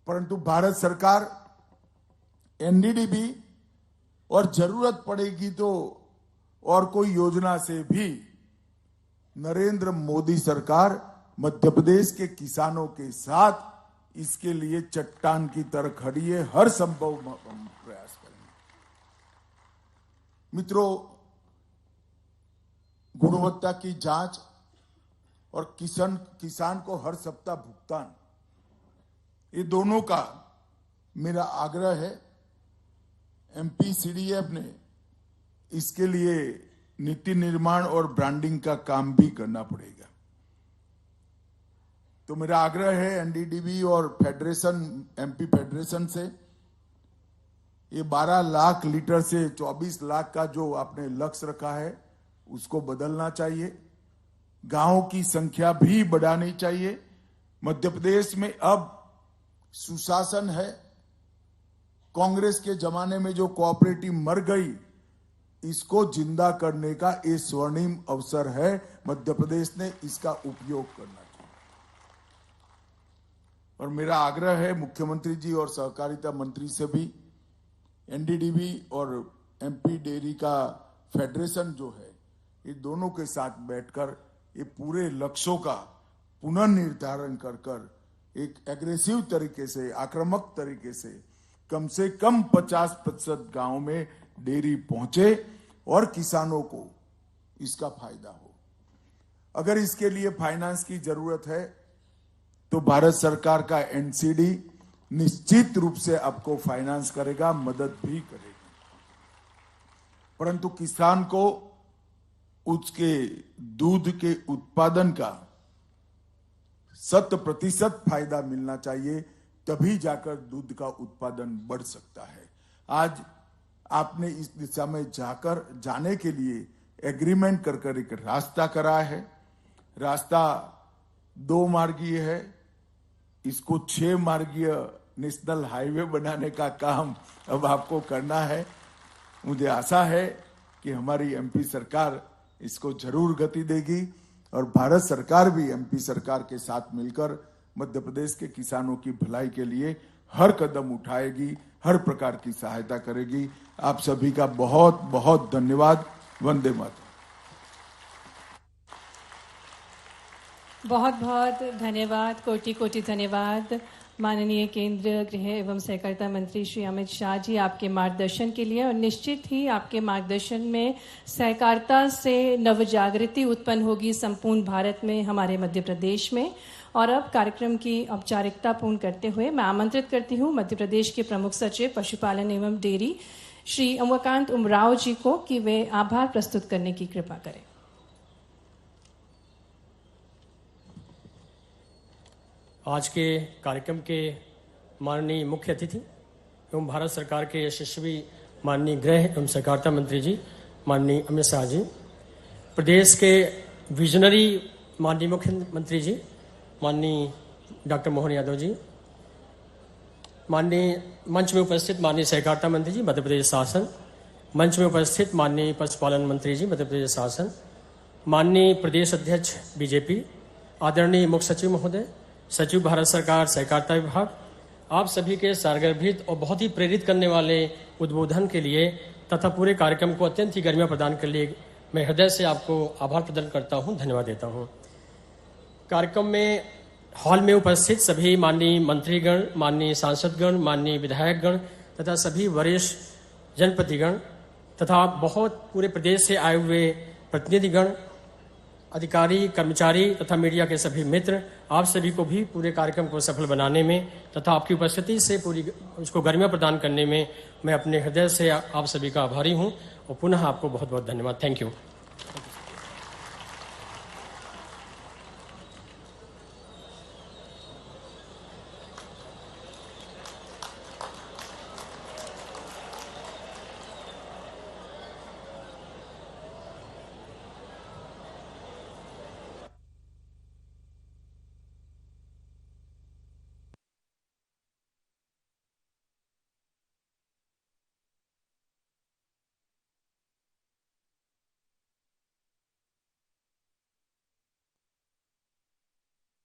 परंतु भारत सरकार एनडीडीबी और जरूरत पड़ेगी तो और कोई योजना से भी नरेंद्र मोदी सरकार मध्य प्रदेश के किसानों के साथ इसके लिए चट्टान की तरह खड़ी है। हर संभव प्रयास करेंगे। मित्रों, गुणवत्ता की जांच और किसान को हर सप्ताह भुगतान, ये दोनों का मेरा आग्रह है। एमपीसीडीएफ ने इसके लिए नीति निर्माण और ब्रांडिंग का काम भी करना पड़ेगा। तो मेरा आग्रह है एनडीडीबी और फेडरेशन, एमपी फेडरेशन से, ये 12 लाख लीटर से 24 लाख का जो आपने लक्ष्य रखा है उसको बदलना चाहिए। गांवों की संख्या भी बढ़ानी चाहिए। मध्य प्रदेश में अब सुशासन है। कांग्रेस के जमाने में जो कोऑपरेटिव मर गई, इसको जिंदा करने का ये स्वर्णिम अवसर है। मध्य प्रदेश ने इसका उपयोग करना चाहिए। और मेरा आग्रह है मुख्यमंत्री जी और सहकारिता मंत्री से भी, एनडीडीबी और एमपी डेयरी का फेडरेशन जो है, ये दोनों के साथ बैठकर ये पूरे लक्ष्यों का पुनर्निर्धारण कर एक एग्रेसिव तरीके से, आक्रामक तरीके से कम 50% गांव में डेयरी पहुंचे और किसानों को इसका फायदा हो। अगर इसके लिए फाइनेंस की जरूरत है तो भारत सरकार का एनसीडी निश्चित रूप से आपको फाइनेंस करेगा, मदद भी करेगा। परंतु किसान को उसके दूध के उत्पादन का 100% फायदा मिलना चाहिए, तभी जाकर दूध का उत्पादन बढ़ सकता है। आज आपने इस दिशा में जाने के लिए एग्रीमेंट कर एक रास्ता करा है। रास्ता 2 मार्गीय है, इसको 6 मार्गीय नेशनल हाईवे बनाने का काम अब आपको करना है। मुझे आशा है कि हमारी एमपी सरकार इसको जरूर गति देगी और भारत सरकार भी एमपी सरकार के साथ मिलकर मध्य प्रदेश के किसानों की भलाई के लिए हर कदम उठाएगी, हर प्रकार की सहायता करेगी। आप सभी का बहुत बहुत धन्यवाद। वंदे मातरम। बहुत बहुत धन्यवाद, कोटि कोटि धन्यवाद माननीय केंद्रीय गृह एवं सहकारिता मंत्री श्री अमित शाह जी, आपके मार्गदर्शन के लिए। और निश्चित ही आपके मार्गदर्शन में सहकारिता से नवजागृति उत्पन्न होगी संपूर्ण भारत में, हमारे मध्य प्रदेश में। और अब कार्यक्रम की औपचारिकता पूर्ण करते हुए मैं आमंत्रित करती हूँ मध्य प्रदेश के प्रमुख सचिव पशुपालन एवं डेयरी श्री उमाकांत उमराव जी को कि वे आभार प्रस्तुत करने की कृपा करें। आज के कार्यक्रम के माननीय मुख्य अतिथि एवं भारत सरकार के यशस्वी माननीय गृह एवं सहकारिता मंत्री जी माननीय अमित शाह जी, प्रदेश के विजनरी माननीय मुख्यमंत्री जी माननीय डॉक्टर मोहन यादव जी, माननीय मंच में उपस्थित माननीय सहकारिता मंत्री जी मध्य प्रदेश शासन, मंच में उपस्थित माननीय पशुपालन मंत्री जी मध्य प्रदेश शासन, माननीय प्रदेश अध्यक्ष बीजेपी, आदरणीय मुख्य सचिव महोदय, सचिव भारत सरकार सहकारिता विभाग, आप सभी के सारगर्भित और बहुत ही प्रेरित करने वाले उद्बोधन के लिए तथा पूरे कार्यक्रम को अत्यंत ही गरिमा प्रदान के लिए मैं हृदय से आपको आभार प्रदान करता हूं, धन्यवाद देता हूं। कार्यक्रम में हॉल में उपस्थित सभी माननीय मंत्रीगण, माननीय सांसदगण, माननीय विधायकगण तथा सभी वरिष्ठ जनप्रतिनिधिगण तथा बहुत पूरे प्रदेश से आए हुए प्रतिनिधिगण, अधिकारी, कर्मचारी तथा मीडिया के सभी मित्र, आप सभी को भी पूरे कार्यक्रम को सफल बनाने में तथा आपकी उपस्थिति से पूरी उसको गरिमा प्रदान करने में मैं अपने हृदय से आप सभी का आभारी हूं और पुनः आपको बहुत बहुत धन्यवाद। Thank you.